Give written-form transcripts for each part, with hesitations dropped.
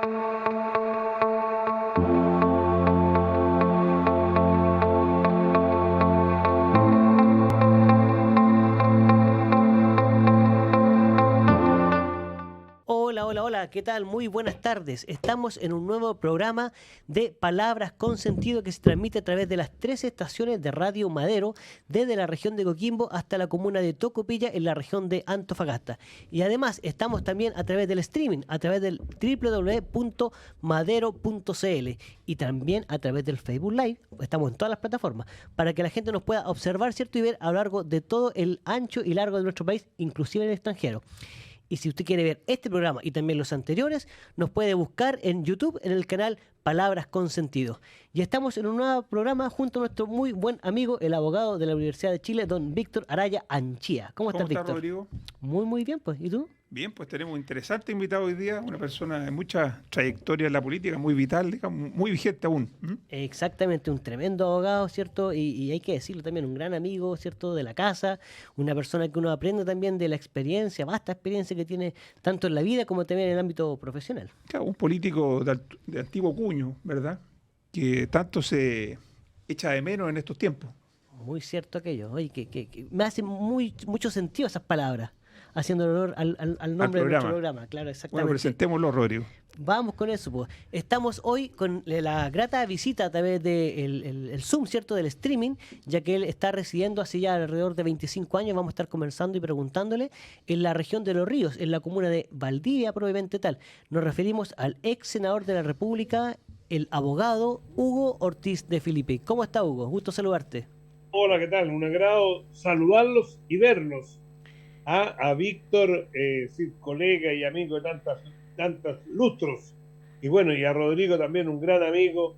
Hola, hola, hola, ¿qué tal? Muy buenas tardes. Estamos en un nuevo programa de Palabras con Sentido que se transmite a través de las tres estaciones de Radio Madero, desde la región de Coquimbo hasta la comuna de Tocopilla en la región de Antofagasta. Y además estamos también a través del streaming, a través del www.madero.cl y también a través del Facebook Live. Estamos en todas las plataformas para que la gente nos pueda observar, ¿cierto? Y ver a lo largo de todo el ancho y largo de nuestro país, inclusive en el extranjero. Y si usted quiere ver este programa y también los anteriores, nos puede buscar en YouTube en el canal Palabras con Sentido. Y estamos en un nuevo programa junto a nuestro muy buen amigo, el abogado de la Universidad de Chile, don Víctor Araya Anchía. ¿Cómo ¿Cómo estás, está, Víctor? Rodrigo? Muy bien, pues. ¿Y tú? Bien, pues tenemos un interesante invitado hoy día, una persona de mucha trayectoria en la política, muy vital, digamos, muy vigente aún. ¿Mm? Exactamente, un tremendo abogado, ¿cierto? Y hay que decirlo también, un gran amigo, ¿cierto? De la casa, una persona que uno aprende también de la experiencia, vasta experiencia que tiene tanto en la vida como también en el ámbito profesional. Claro, un político de antiguo cuño, ¿verdad? Que tanto se echa de menos en estos tiempos. Muy cierto aquello. Oye, que me hace mucho sentido esas palabras, haciendo honor al Al nombre de nuestro programa. programa, claro, Bueno, exactamente. presentémoslo, Rodrigo. Vamos con eso, pues. Estamos hoy con la grata visita a través del el Zoom, ¿cierto? Del streaming, ya que él está residiendo hace ya alrededor de 25 años. Vamos a estar conversando y preguntándole en la región de Los Ríos, en la comuna de Valdivia, probablemente tal. Nos referimos al ex senador de la República, el abogado Hugo Ortiz de Filipe. ¿Cómo está, Hugo? Gusto saludarte. Hola, ¿qué tal? Un agrado saludarlos y verlos. A Víctor, sí, colega y amigo de tantos lustros. Y bueno, y a Rodrigo también, un gran amigo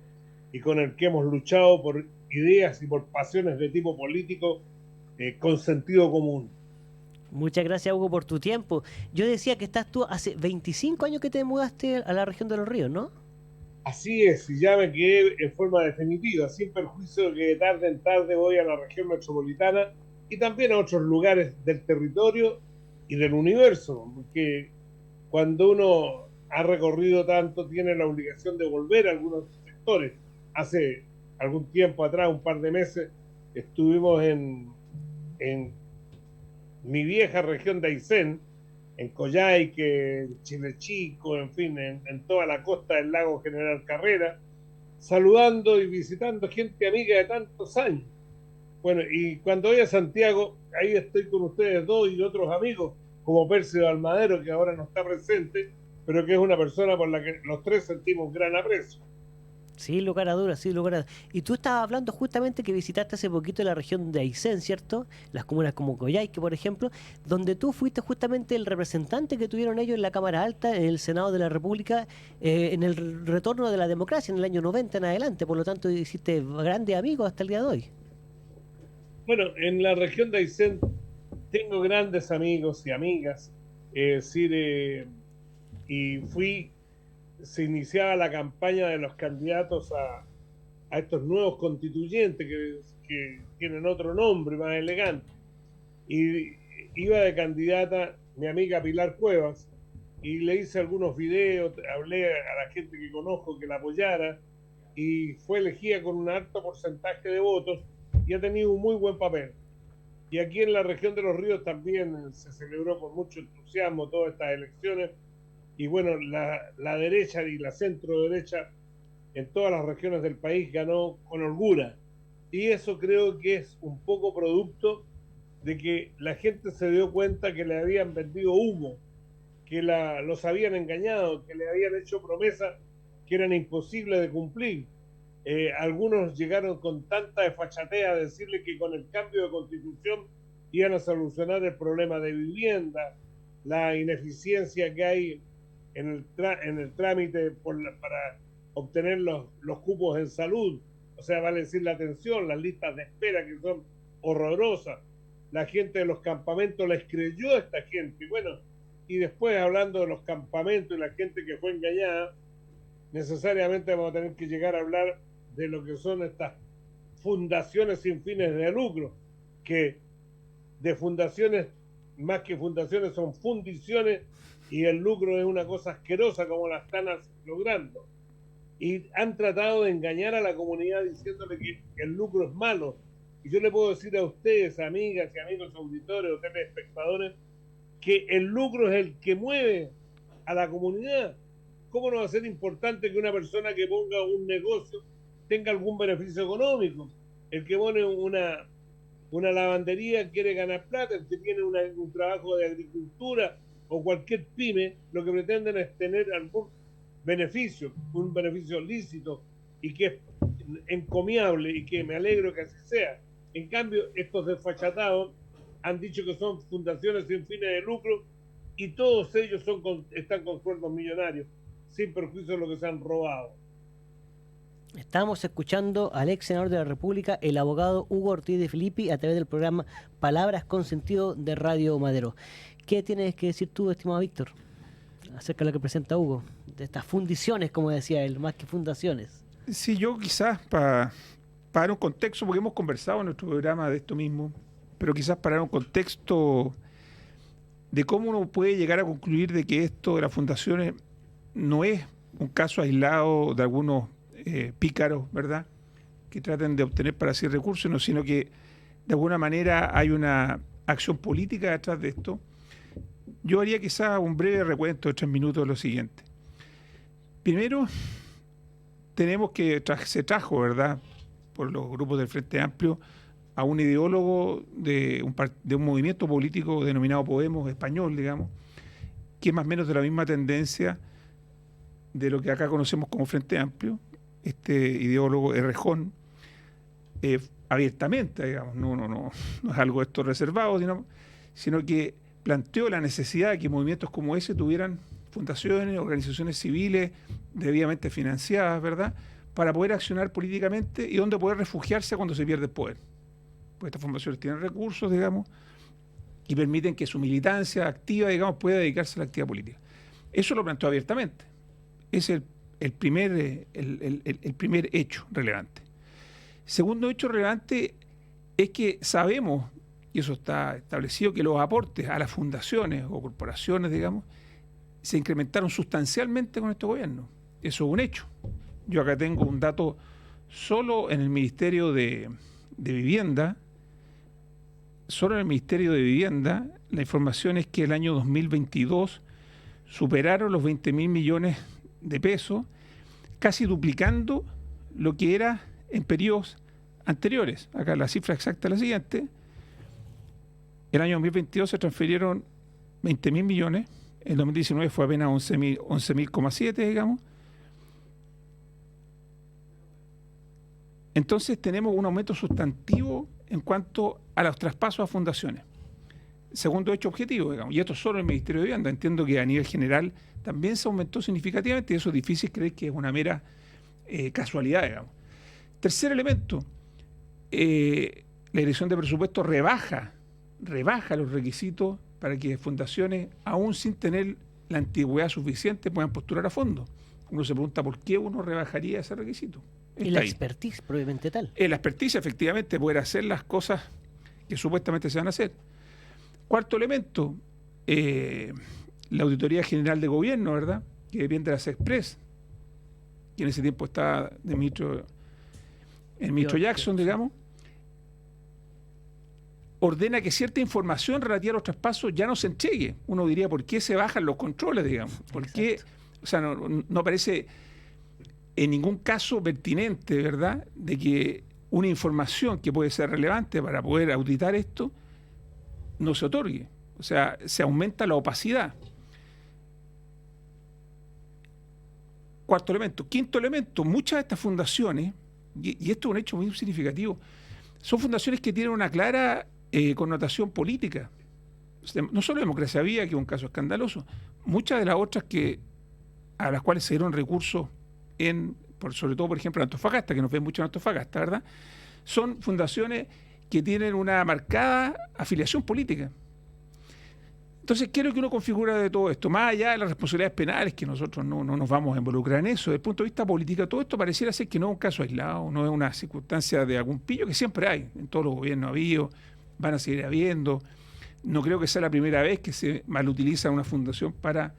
y con el que hemos luchado por ideas y por pasiones de tipo político con sentido común. Muchas gracias, Hugo, por tu tiempo. Yo decía que estás tú hace 25 años que te mudaste a la región de Los Ríos, ¿no? Así es, y ya me quedé en forma definitiva, sin perjuicio de que de tarde en tarde voy a la región metropolitana y también a otros lugares del territorio y del universo, porque cuando uno ha recorrido tanto tiene la obligación de volver a algunos sectores. Hace algún tiempo atrás, un par de meses, estuvimos en mi vieja región de Aysén, en Coyhaique, en Chile Chico, en fin, en toda la costa del lago General Carrera, saludando y visitando gente amiga de tantos años. Bueno, y cuando voy a Santiago, ahí estoy con ustedes dos y otros amigos, como Percio Almadero, que ahora no está presente, pero que es una persona por la que los tres sentimos gran aprecio. Sí, lugar a dudas, sí, lugar a dudas. Y tú estabas hablando justamente que visitaste hace poquito la región de Aysén, ¿cierto? Las comunas como Coyhaique, por ejemplo, donde tú fuiste justamente el representante que tuvieron ellos en la Cámara Alta, en el Senado de la República, en el retorno de la democracia en el año 90 en adelante. Por lo tanto, hiciste grandes amigos hasta el día de hoy. Bueno, en la región de Aysén tengo grandes amigos y amigas, decir, y se iniciaba la campaña de los candidatos a estos nuevos constituyentes que tienen otro nombre más elegante. Y iba de candidata mi amiga Pilar Cuevas y le hice algunos videos, hablé a la gente que conozco que la apoyara y fue elegida con un alto porcentaje de votos y ha tenido un muy buen papel. Y aquí en la región de los ríos también se celebró con mucho entusiasmo todas estas elecciones. Y bueno, la derecha y la centro derecha en todas las regiones del país ganó con holgura. Y eso creo que es un poco producto de que la gente se dio cuenta que le habían vendido humo, que los habían engañado, que le habían hecho promesas que eran imposibles de cumplir. Algunos llegaron con tanta desfachatez a decirle que con el cambio de constitución iban a solucionar el problema de vivienda, la ineficiencia que hay en el trámite para obtener los cupos en salud, o sea, vale decir la atención, las listas de espera que son horrorosas. La gente de los campamentos les creyó a esta gente. Y bueno, y después hablando de los campamentos y la gente que fue engañada, necesariamente vamos a tener que llegar a hablar de lo que son estas fundaciones sin fines de lucro, que de fundaciones, más que fundaciones, son fundiciones y el lucro es una cosa asquerosa como la están logrando. Y han tratado de engañar a la comunidad diciéndole que el lucro es malo. Y yo le puedo decir a ustedes, amigas y amigos auditores o telespectadores, que el lucro es el que mueve a la comunidad. ¿Cómo no va a ser importante que una persona que ponga un negocio tenga algún beneficio económico? El que pone una lavandería quiere ganar plata, el que tiene un trabajo de agricultura o cualquier pyme, lo que pretenden es tener algún beneficio, un beneficio lícito y que es encomiable y que me alegro que así sea. En cambio, estos desfachatados han dicho que son fundaciones sin fines de lucro y todos ellos están con sueldos millonarios, sin perjuicio de lo que se han robado. Estamos escuchando al ex senador de la República, el abogado Hugo Ortiz de Filippi, a través del programa Palabras con Sentido de Radio Madero. ¿Qué tienes que decir tú, estimado Víctor, acerca de lo que presenta Hugo? De estas fundiciones, como decía él, más que fundaciones. Sí, yo quizás para dar un contexto, porque hemos conversado en nuestro programa de esto mismo, pero quizás para dar un contexto de cómo uno puede llegar a concluir de que esto de las fundaciones no es un caso aislado de algunos pícaros, ¿verdad?, que traten de obtener para sí recursos, no, sino que de alguna manera hay una acción política detrás de esto. Yo haría quizás un breve recuento de 3 minutos de lo siguiente. Primero, tenemos que se trajo, ¿verdad?, por los grupos del Frente Amplio, a un ideólogo de un movimiento político denominado Podemos español, digamos, que es más o menos de la misma tendencia de lo que acá conocemos como Frente Amplio. Este ideólogo Errejón, abiertamente, digamos, no es algo esto reservado, sino que planteó la necesidad de que movimientos como ese tuvieran fundaciones, organizaciones civiles debidamente financiadas, ¿verdad?, para poder accionar políticamente y donde poder refugiarse cuando se pierde el poder. Pues estas fundaciones tienen recursos, digamos, y permiten que su militancia activa, digamos, pueda dedicarse a la actividad política. Eso lo planteó abiertamente. Es el primer hecho relevante. Segundo hecho relevante es que sabemos, y eso está establecido, que los aportes a las fundaciones o corporaciones, digamos, se incrementaron sustancialmente con este gobierno. Eso es un hecho. Yo acá tengo un dato solo en el Ministerio de Vivienda. Solo en el Ministerio de Vivienda, la información es que el año 2022 superaron los 20.000 millones de pesos, casi duplicando lo que era en periodos anteriores. Acá la cifra exacta es la siguiente. El año 2022 se transfirieron 20.000 millones, en 2019 fue apenas 11.000,7, digamos. Entonces tenemos un aumento sustantivo en cuanto a los traspasos a fundaciones. Segundo hecho objetivo, digamos, y esto solo en el Ministerio de Vivienda. Entiendo que a nivel general también se aumentó significativamente y eso es difícil creer que es una mera casualidad, digamos. Tercer elemento, la Dirección de Presupuesto rebaja los requisitos para que fundaciones, aún sin tener la antigüedad suficiente, puedan postular a fondos. Uno se pregunta por qué uno rebajaría ese requisito. Y la expertise, probablemente tal. La expertise, efectivamente, poder hacer las cosas que supuestamente se van a hacer. Cuarto elemento, la Auditoría General de Gobierno, ¿verdad?, que depende de la SEXPRES, que en ese tiempo estaba el ministro Jackson, digamos, ordena que cierta información relativa a los traspasos ya no se entregue. Uno diría, ¿por qué se bajan los controles, digamos? ¿Por qué? O sea, no parece en ningún caso pertinente, ¿verdad?, de que una información que puede ser relevante para poder auditar esto no se otorgue. O sea, se aumenta la opacidad. Cuarto elemento. Quinto elemento, muchas de estas fundaciones, y esto es un hecho muy significativo, son fundaciones que tienen una clara connotación política. No solo Democracia Viva, que es un caso escandaloso, muchas de las otras a las cuales se dieron recursos sobre todo, por ejemplo, en Antofagasta, que nos ven mucho en Antofagasta, ¿verdad?, son fundaciones que tienen una marcada afiliación política. Entonces, ¿qué es lo que uno configura de todo esto? Más allá de las responsabilidades penales, que nosotros no nos vamos a involucrar en eso, desde el punto de vista político, todo esto pareciera ser que no es un caso aislado, no es una circunstancia de algún pillo, que siempre hay, en todos los gobiernos ha habido, van a seguir habiendo. No creo que sea la primera vez que se malutiliza una fundación para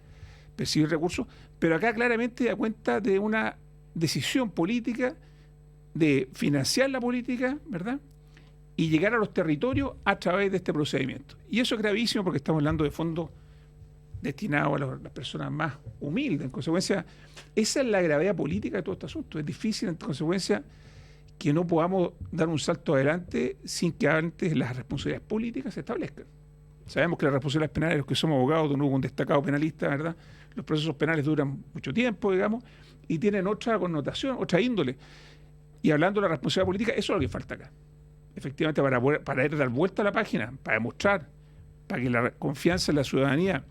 percibir recursos, pero acá claramente da cuenta de una decisión política de financiar la política, ¿verdad? Y llegar a los territorios a través de este procedimiento. Y eso es gravísimo porque estamos hablando de fondos destinados a las personas más humildes. En consecuencia, esa es la gravedad política de todo este asunto. Es difícil, en consecuencia, que no podamos dar un salto adelante sin que antes las responsabilidades políticas se establezcan. Sabemos que las responsabilidades penales, los que somos abogados, de nuevo un destacado penalista, ¿verdad? Los procesos penales duran mucho tiempo, digamos, y tienen otra connotación, otra índole. Y hablando de la responsabilidad política, eso es lo que falta acá. Efectivamente, para ir a dar vuelta a la página, para demostrar, para que la confianza en la ciudadanía,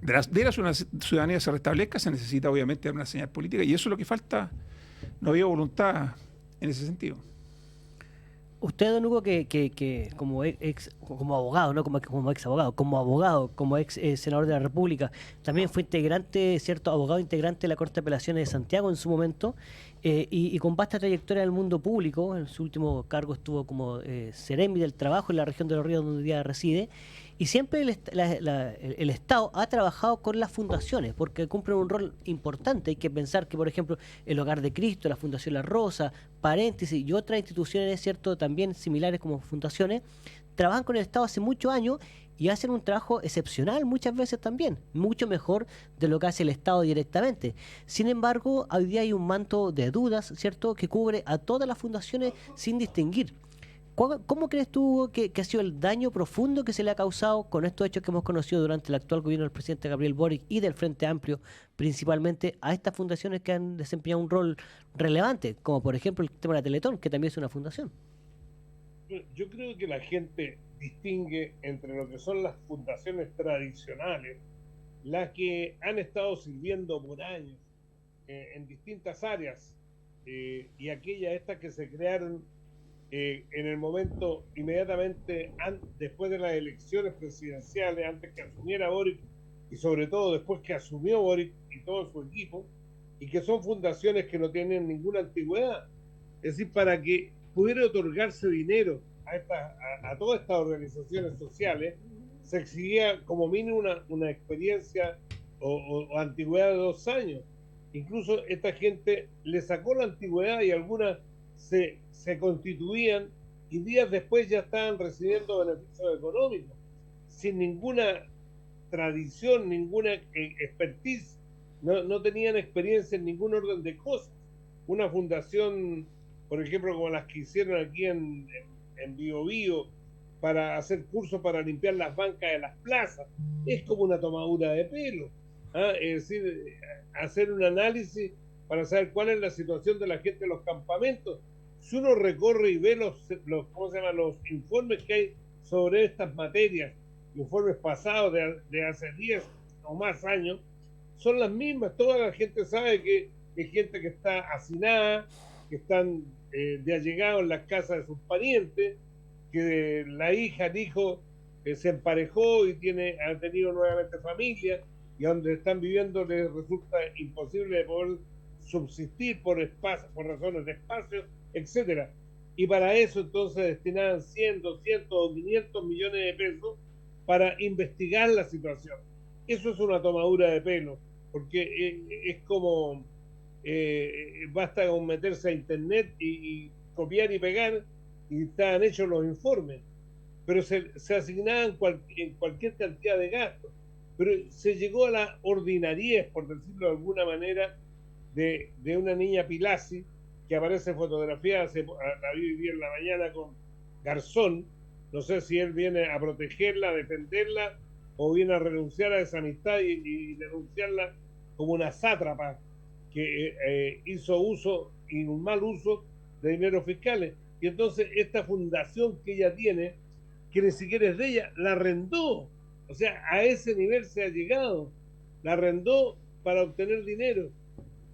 de la ciudadanía se restablezca, se necesita obviamente dar una señal política, y eso es lo que falta. No había voluntad en ese sentido. Usted, don Hugo, que como abogado, no como ex abogado, como ex senador de la República, también fue integrante, cierto, abogado integrante de la Corte de Apelaciones de Santiago en su momento, y con vasta trayectoria en el mundo público. En su último cargo estuvo como seremi del trabajo en la región de Los Ríos, donde hoy día reside. Y siempre el Estado ha trabajado con las fundaciones, porque cumplen un rol importante. Hay que pensar que, por ejemplo, el Hogar de Cristo, la Fundación La Rosa, Paréntesis y otras instituciones, ¿cierto?, también similares como fundaciones, trabajan con el Estado hace muchos años y hacen un trabajo excepcional muchas veces también, mucho mejor de lo que hace el Estado directamente. Sin embargo, hoy día hay un manto de dudas, ¿cierto?, que cubre a todas las fundaciones sin distinguir. ¿Cómo crees tú que ha sido el daño profundo que se le ha causado con estos hechos que hemos conocido durante el actual gobierno del presidente Gabriel Boric y del Frente Amplio, principalmente a estas fundaciones que han desempeñado un rol relevante, como por ejemplo el tema de la Teletón, que también es una fundación? Yo creo que la gente distingue entre lo que son las fundaciones tradicionales, las que han estado sirviendo por años en distintas áreas, y aquellas estas que se crearon en el momento inmediatamente después de las elecciones presidenciales, antes que asumiera Boric, y sobre todo después que asumió Boric y todo su equipo, y que son fundaciones que no tienen ninguna antigüedad. Es decir, para que pudiera otorgarse dinero a todas estas organizaciones sociales, se exigía como mínimo una experiencia o antigüedad de 2 años. Incluso esta gente le sacó la antigüedad y algunas se constituían y días después ya estaban recibiendo beneficios económicos, sin ninguna tradición, ninguna expertise, no tenían experiencia en ningún orden de cosas. Una fundación, por ejemplo, como las que hicieron aquí en Biobío, para hacer cursos para limpiar las bancas de las plazas, es como una tomadura de pelo. Es decir, hacer un análisis para saber cuál es la situación de la gente en los campamentos. Si uno recorre y ve los informes que hay sobre estas materias, informes pasados de hace 10 o más años, son las mismas. Toda la gente sabe que hay gente que está hacinada, que están de allegado en las casas de sus parientes, que la hija, el hijo se emparejó y ha tenido nuevamente familia, y donde están viviendo les resulta imposible de poder subsistir por razones de espacio, etcétera. Y para eso entonces destinaban 100, 200 o 500 millones de pesos para investigar la situación. Eso es una tomadura de pelo, porque es como basta con meterse a internet y copiar y pegar y estaban hechos los informes, pero se asignaban en cualquier cantidad de gastos, pero se llegó a la ordinariez, por decirlo de alguna manera, de una niña Pilasi que aparece fotografiada, la vi hoy día en la mañana con Garzón. No sé si él viene a protegerla, a defenderla, o viene a renunciar a esa amistad y denunciarla como una sátrapa que hizo uso y un mal uso de dineros fiscales. Y entonces esta fundación que ella tiene, que ni siquiera es de ella, la arrendó. O sea, a ese nivel se ha llegado. La arrendó para obtener dinero.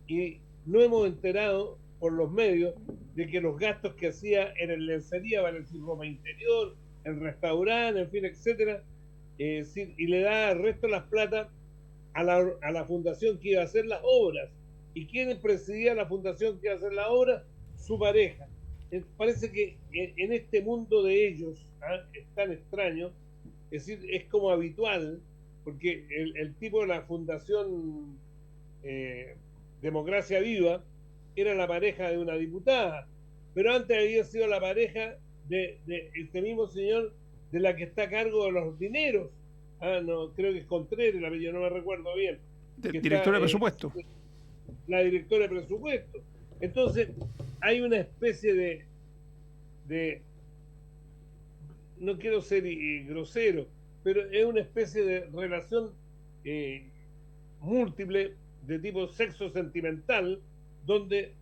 Y no hemos enterado por los medios de que los gastos que hacía en lencería, vale decir, ropa interior, en restaurante, en fin, etcétera, y le da el resto de las plata a la fundación que iba a hacer las obras. ¿Y quién presidía la fundación que iba a hacer las obras? Su pareja. Parece que en este mundo de ellos es tan extraño, es decir, es como habitual porque el tipo de la Fundación Democracia Viva era la pareja de una diputada, pero antes había sido la pareja de este mismo señor de la que está a cargo de los dineros. No, creo que es Contreras, el apellido no me recuerdo bien. Directora de presupuesto. La directora de presupuesto. Entonces, hay una especie de no quiero ser grosero, pero es una especie de relación múltiple de tipo sexo sentimental, donde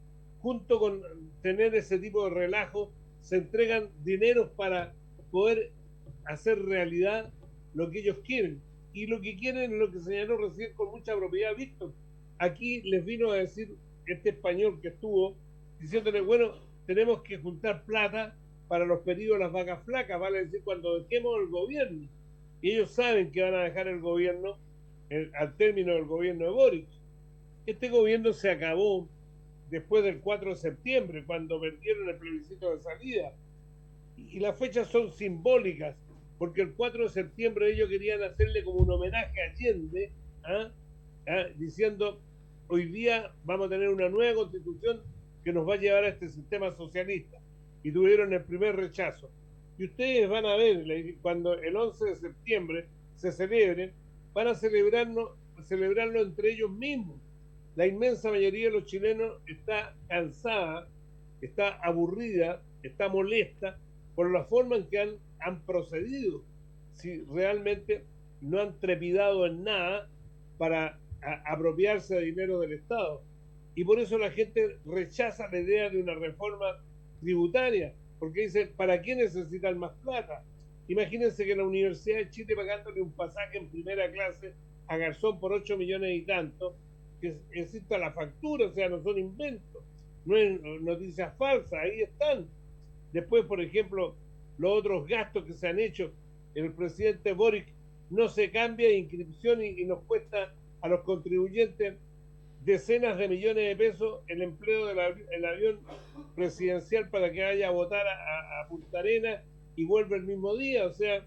junto con tener ese tipo de relajo, se entregan dineros para poder hacer realidad lo que ellos quieren. Y lo que quieren es lo que señaló recién con mucha propiedad Víctor. Aquí les vino a decir este español que estuvo, diciéndole, bueno, tenemos que juntar plata para los pedidos de las vacas flacas, vale decir, cuando dejemos el gobierno. Y ellos saben que van a dejar el gobierno al término del gobierno de Boric. Este gobierno se acabó después del 4 de septiembre, cuando perdieron el plebiscito de salida. Y las fechas son simbólicas, porque el 4 de septiembre ellos querían hacerle como un homenaje a Allende, diciendo, hoy día vamos a tener una nueva constitución que nos va a llevar a este sistema socialista. Y tuvieron el primer rechazo. Y ustedes van a ver, cuando el 11 de septiembre se celebre, van a celebrarlo entre ellos mismos. La inmensa mayoría de los chilenos está cansada, está aburrida, está molesta por la forma en que han procedido. Si realmente no han trepidado en nada para apropiarse de dinero del Estado. Y por eso la gente rechaza la idea de una reforma tributaria, porque dicen, ¿para qué necesitan más plata? Imagínense que la Universidad de Chile pagándole un pasaje en primera clase a Garzón por 8 millones y tanto, que exista la factura, o sea, no son inventos, no es noticias falsas, ahí están. Después, por ejemplo, los otros gastos que se han hecho, el presidente Boric no se cambia de inscripción y nos cuesta a los contribuyentes decenas de millones de pesos el empleo del avión presidencial para que vaya a votar a Punta Arenas y vuelve el mismo día, o sea,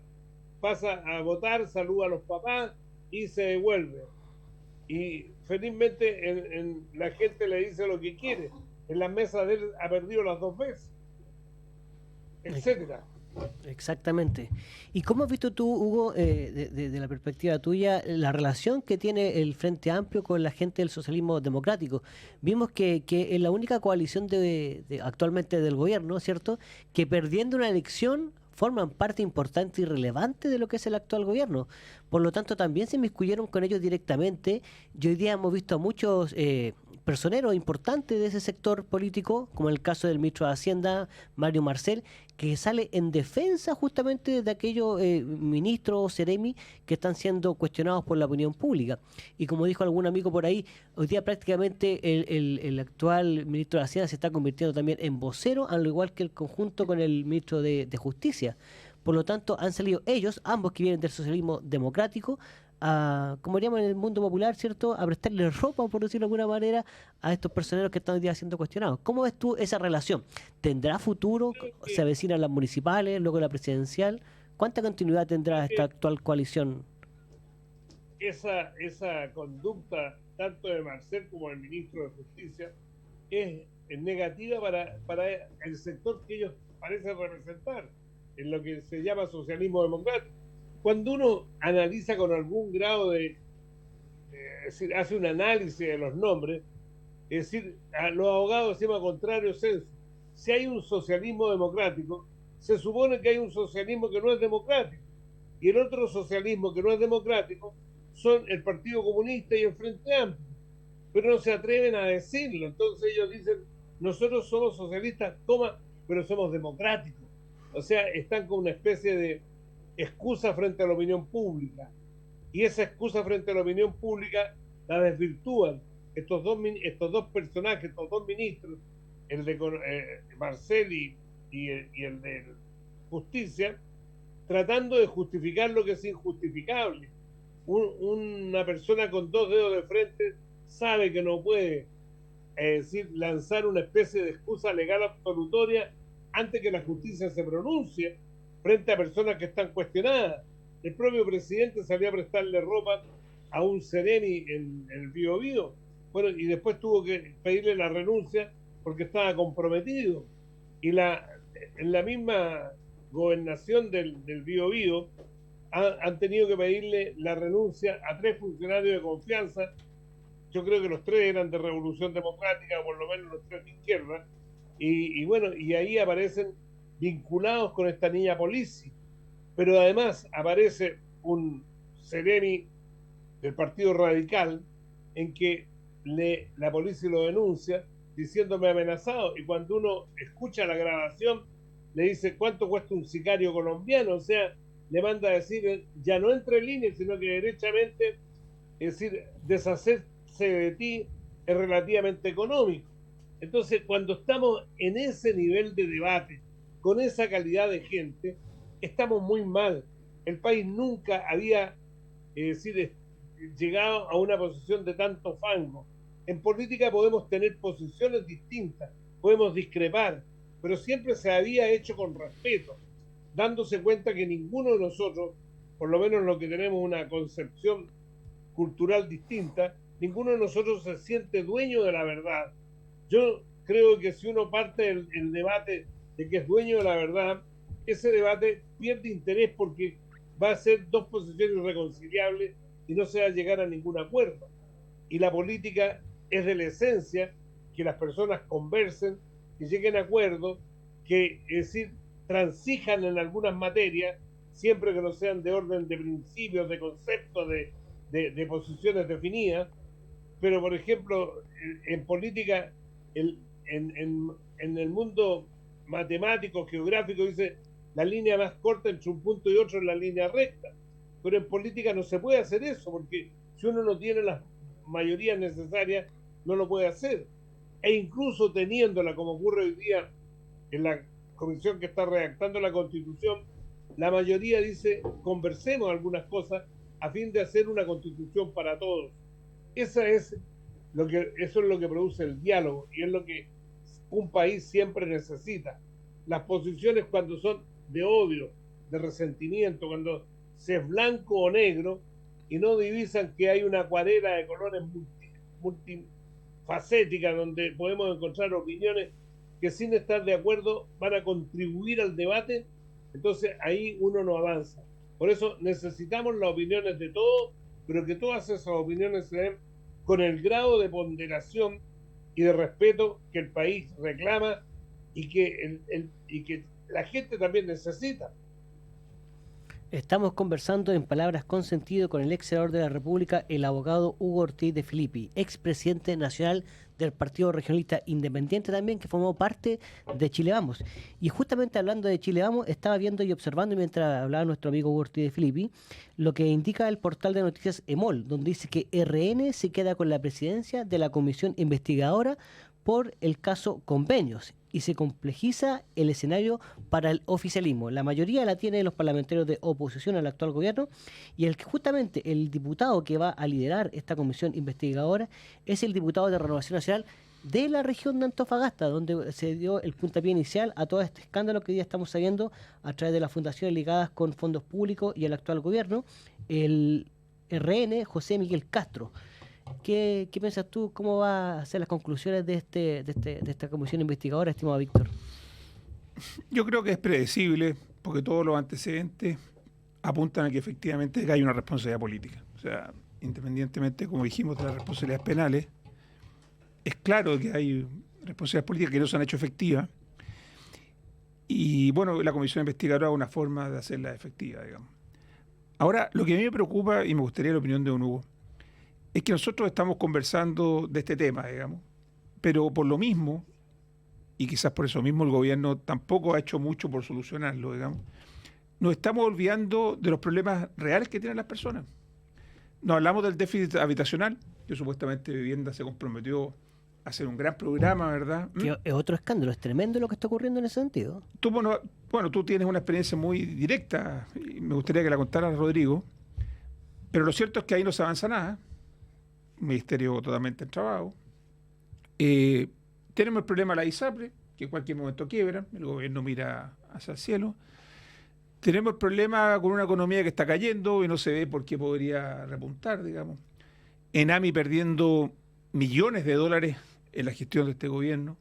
pasa a votar, saluda a los papás y se devuelve. Y felizmente la gente le dice lo que quiere. En la mesa de él ha perdido las 2 veces, etcétera. Exactamente. ¿Y cómo has visto tú, Hugo, de la perspectiva tuya, la relación que tiene el Frente Amplio con la gente del socialismo democrático? Vimos que es la única coalición actualmente del gobierno, ¿cierto?, que perdiendo una elección forman parte importante y relevante de lo que es el actual gobierno. Por lo tanto, también se inmiscuyeron con ellos directamente. Y hoy día hemos visto a muchos personeros importantes de ese sector político, como el caso del ministro de Hacienda, Mario Marcel, que sale en defensa justamente de aquellos ministros seremi que están siendo cuestionados por la opinión pública. Y como dijo algún amigo por ahí, hoy día prácticamente el actual ministro de Hacienda se está convirtiendo también en vocero, al igual que el conjunto con el ministro de Justicia. Por lo tanto, han salido ellos, ambos que vienen del socialismo democrático, como diríamos en el mundo popular, ¿cierto?, a prestarle ropa, por decirlo de alguna manera, a estos personeros que están hoy día siendo cuestionados. ¿Cómo ves tú esa relación? ¿Tendrá futuro? ¿Se avecinan las municipales, luego la presidencial? ¿Cuánta continuidad tendrá esta actual coalición? Esa conducta, tanto de Marcel como del ministro de Justicia, es negativa para el sector que ellos parecen representar, en lo que se llama socialismo democrático. Cuando uno analiza con algún grado es decir, hace un análisis de los nombres, es decir, a los abogados decimos a contrario censo. Si hay un socialismo democrático, se supone que hay un socialismo que no es democrático. Y el otro socialismo que no es democrático son el Partido Comunista y el Frente Amplio. Pero no se atreven a decirlo. Entonces ellos dicen, nosotros somos socialistas, pero somos democráticos. O sea, están con una especie de excusa frente a la opinión pública, y esa excusa frente a la opinión pública la desvirtúan estos dos personajes, estos dos ministros, el de Marcel y el de Justicia, tratando de justificar lo que es injustificable. Una persona con 2 dedos de frente sabe que no puede decir, lanzar una especie de excusa legal absolutoria antes que la justicia se pronuncie frente a personas que están cuestionadas. El propio presidente salió a prestarle ropa a un Sereni en el Biobío. Bueno, y después tuvo que pedirle la renuncia porque estaba comprometido. Y en la misma gobernación del Biobío han tenido que pedirle la renuncia a 3 funcionarios de confianza. Yo creo que los 3 eran de Revolución Democrática, o por lo menos los 3 de izquierda. Y bueno, y ahí aparecen vinculados con esta niña Polizzi. Pero además aparece un Sereni del Partido Radical en que la policía lo denuncia diciéndome amenazado, y cuando uno escucha la grabación le dice cuánto cuesta un sicario colombiano, o sea, le manda a decir ya no entre líneas, sino que derechamente, es decir, deshacerse de ti es relativamente económico. Entonces, cuando estamos en ese nivel de debate, con esa calidad de gente, estamos muy mal. El país nunca había, es decir, llegado a una posición de tanto fango. En política podemos tener posiciones distintas, podemos discrepar, pero siempre se había hecho con respeto, dándose cuenta que ninguno de nosotros, por lo menos los que tenemos una concepción cultural distinta, ninguno de nosotros se siente dueño de la verdad. Yo creo que si uno parte el debate de que es dueño de la verdad, ese debate pierde interés porque va a ser 2 posiciones irreconciliables y no se va a llegar a ningún acuerdo. Y la política es de la esencia que las personas conversen, que lleguen a acuerdos, que, es decir, transijan en algunas materias, siempre que no sean de orden de principios, de conceptos, de posiciones definidas. Pero, por ejemplo, en política, en el mundo matemático, geográfico, dice la línea más corta entre un punto y otro es la línea recta. Pero en política no se puede hacer eso, porque si uno no tiene las mayorías necesarias, no lo puede hacer. E incluso teniéndola, como ocurre hoy día en la comisión que está redactando la Constitución, la mayoría dice, conversemos algunas cosas a fin de hacer una Constitución para todos. Eso es lo que produce el diálogo y es lo que un país siempre necesita. Las posiciones cuando son de odio, de resentimiento, cuando se es blanco o negro y no divisan que hay una acuarela de colores multifacética donde podemos encontrar opiniones que sin estar de acuerdo van a contribuir al debate, entonces ahí uno no avanza. Por eso necesitamos las opiniones de todos, pero que todas esas opiniones se den con el grado de ponderación y de respeto que el país reclama y que la gente también necesita. Estamos conversando en palabras con sentido con el ex senador de la República, el abogado Hugo Ortiz de Filippi, expresidente nacional del Partido Regionalista Independiente también, que formó parte de Chile Vamos. Y justamente hablando de Chile Vamos, estaba viendo y observando mientras hablaba nuestro amigo Hugo Ortiz de Filippi, lo que indica el portal de noticias EMOL, donde dice que RN se queda con la presidencia de la comisión investigadora por el caso Convenios y se complejiza el escenario para el oficialismo. La mayoría la tienen los parlamentarios de oposición al actual gobierno y justamente el diputado que va a liderar esta comisión investigadora es el diputado de Renovación Nacional de la región de Antofagasta, donde se dio el puntapié inicial a todo este escándalo que hoy día estamos sabiendo a través de las fundaciones ligadas con fondos públicos y el actual gobierno, el RN José Miguel Castro. ¿Qué piensas tú? ¿Cómo van a ser las conclusiones de esta comisión investigadora, estimado Víctor? Yo creo que es predecible, porque todos los antecedentes apuntan a que efectivamente hay una responsabilidad política. O sea, independientemente, como dijimos, de las responsabilidades penales, es claro que hay responsabilidades políticas que no se han hecho efectivas. Y bueno, la comisión investigadora es una forma de hacerla efectiva, digamos. Ahora, lo que a mí me preocupa, y me gustaría la opinión de don Hugo, es que nosotros estamos conversando de este tema, digamos, pero por lo mismo, y quizás por eso mismo el gobierno tampoco ha hecho mucho por solucionarlo, digamos, nos estamos olvidando de los problemas reales que tienen las personas. Nos hablamos del déficit habitacional, que supuestamente Vivienda se comprometió a hacer un gran programa, ¿verdad? Que es otro escándalo, es tremendo lo que está ocurriendo en ese sentido. Tú tienes una experiencia muy directa, y me gustaría que la contaras, Rodrigo, pero lo cierto es que ahí no se avanza nada. Ministerio totalmente entrabado. Tenemos el problema de la ISAPRE, que en cualquier momento quiebra, el gobierno mira hacia el cielo. Tenemos el problema con una economía que está cayendo y no se ve por qué podría repuntar, digamos. Enami perdiendo millones de dólares en la gestión de este gobierno,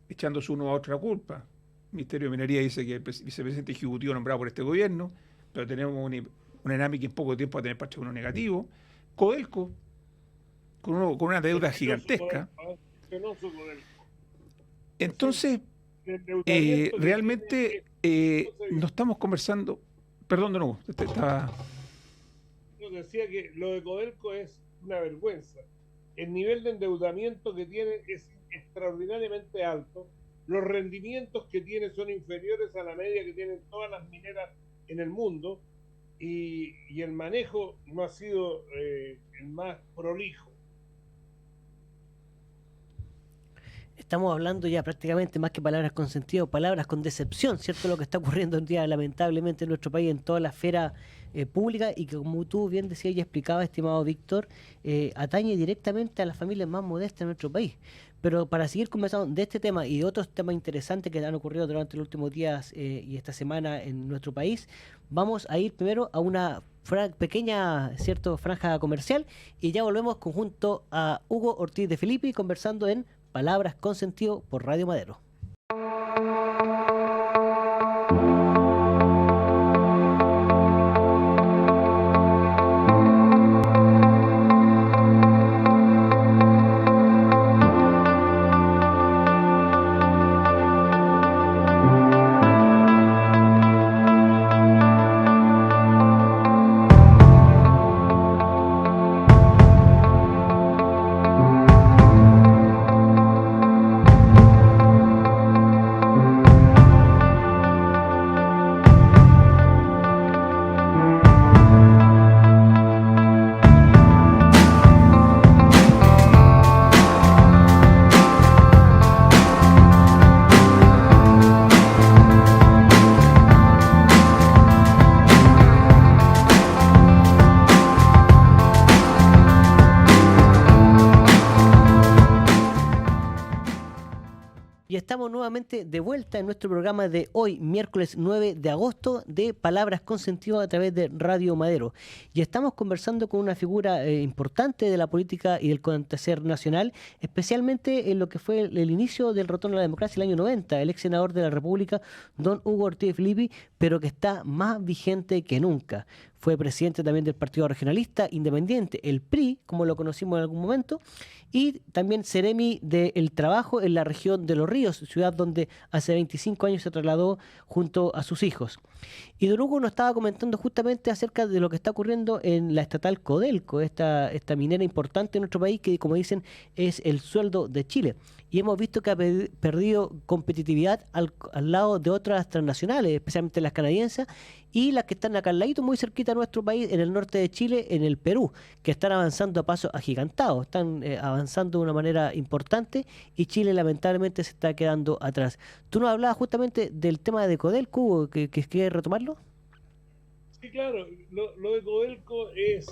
echándose uno a otro la culpa. El Ministerio de Minería dice que el vicepresidente ejecutivo nombrado por este gobierno, pero tenemos un Enami que en poco tiempo va a tener patrimonio negativo. Codelco, con una deuda gigantesca. Entonces, realmente no estamos conversando. Perdón, de nuevo. Yo decía que lo de Codelco es una vergüenza. El nivel de endeudamiento que tiene es extraordinariamente alto. Los rendimientos que tiene son inferiores a la media que tienen todas las mineras en el mundo. Y el manejo no ha sido el más prolijo. Estamos hablando ya prácticamente más que palabras con sentido, palabras con decepción, ¿cierto? Lo que está ocurriendo hoy en día lamentablemente en nuestro país, en toda la esfera pública, y que como tú bien decías y explicabas, estimado Víctor, atañe directamente a las familias más modestas de nuestro país. Pero para seguir conversando de este tema y de otros temas interesantes que han ocurrido durante los últimos días y esta semana en nuestro país, vamos a ir primero a una pequeña, ¿cierto?, franja comercial, y ya volvemos conjunto a Hugo Ortiz de Filippi conversando en Palabras con Sentido por Radio Madero. Estamos nuevamente de vuelta en nuestro programa de hoy, miércoles 9 de agosto, de Palabras con Sentido a través de Radio Madero. Y estamos conversando con una figura importante de la política y del acontecer nacional, especialmente en lo que fue el inicio del retorno a la democracia el año 90, el ex senador de la República, don Hugo Ortiz de Filippi, pero que está más vigente que nunca. Fue presidente también del Partido Regionalista Independiente, el PRI, como lo conocimos en algún momento, y también seremi del Trabajo en la región de Los Ríos, ciudad donde hace 25 años se trasladó junto a sus hijos. Y don Hugo nos estaba comentando justamente acerca de lo que está ocurriendo en la estatal Codelco, esta minera importante en nuestro país que, como dicen, es el sueldo de Chile. Y hemos visto que ha perdido competitividad al lado de otras transnacionales, especialmente las canadienses, y las que están acá al ladito, muy cerquita de nuestro país, en el norte de Chile, en el Perú, que están avanzando a pasos agigantados, están avanzando de una manera importante, y Chile lamentablemente se está quedando atrás. Tú nos hablabas justamente del tema de Codelco, que quieres retomarlo. Sí, claro, lo de Codelco es,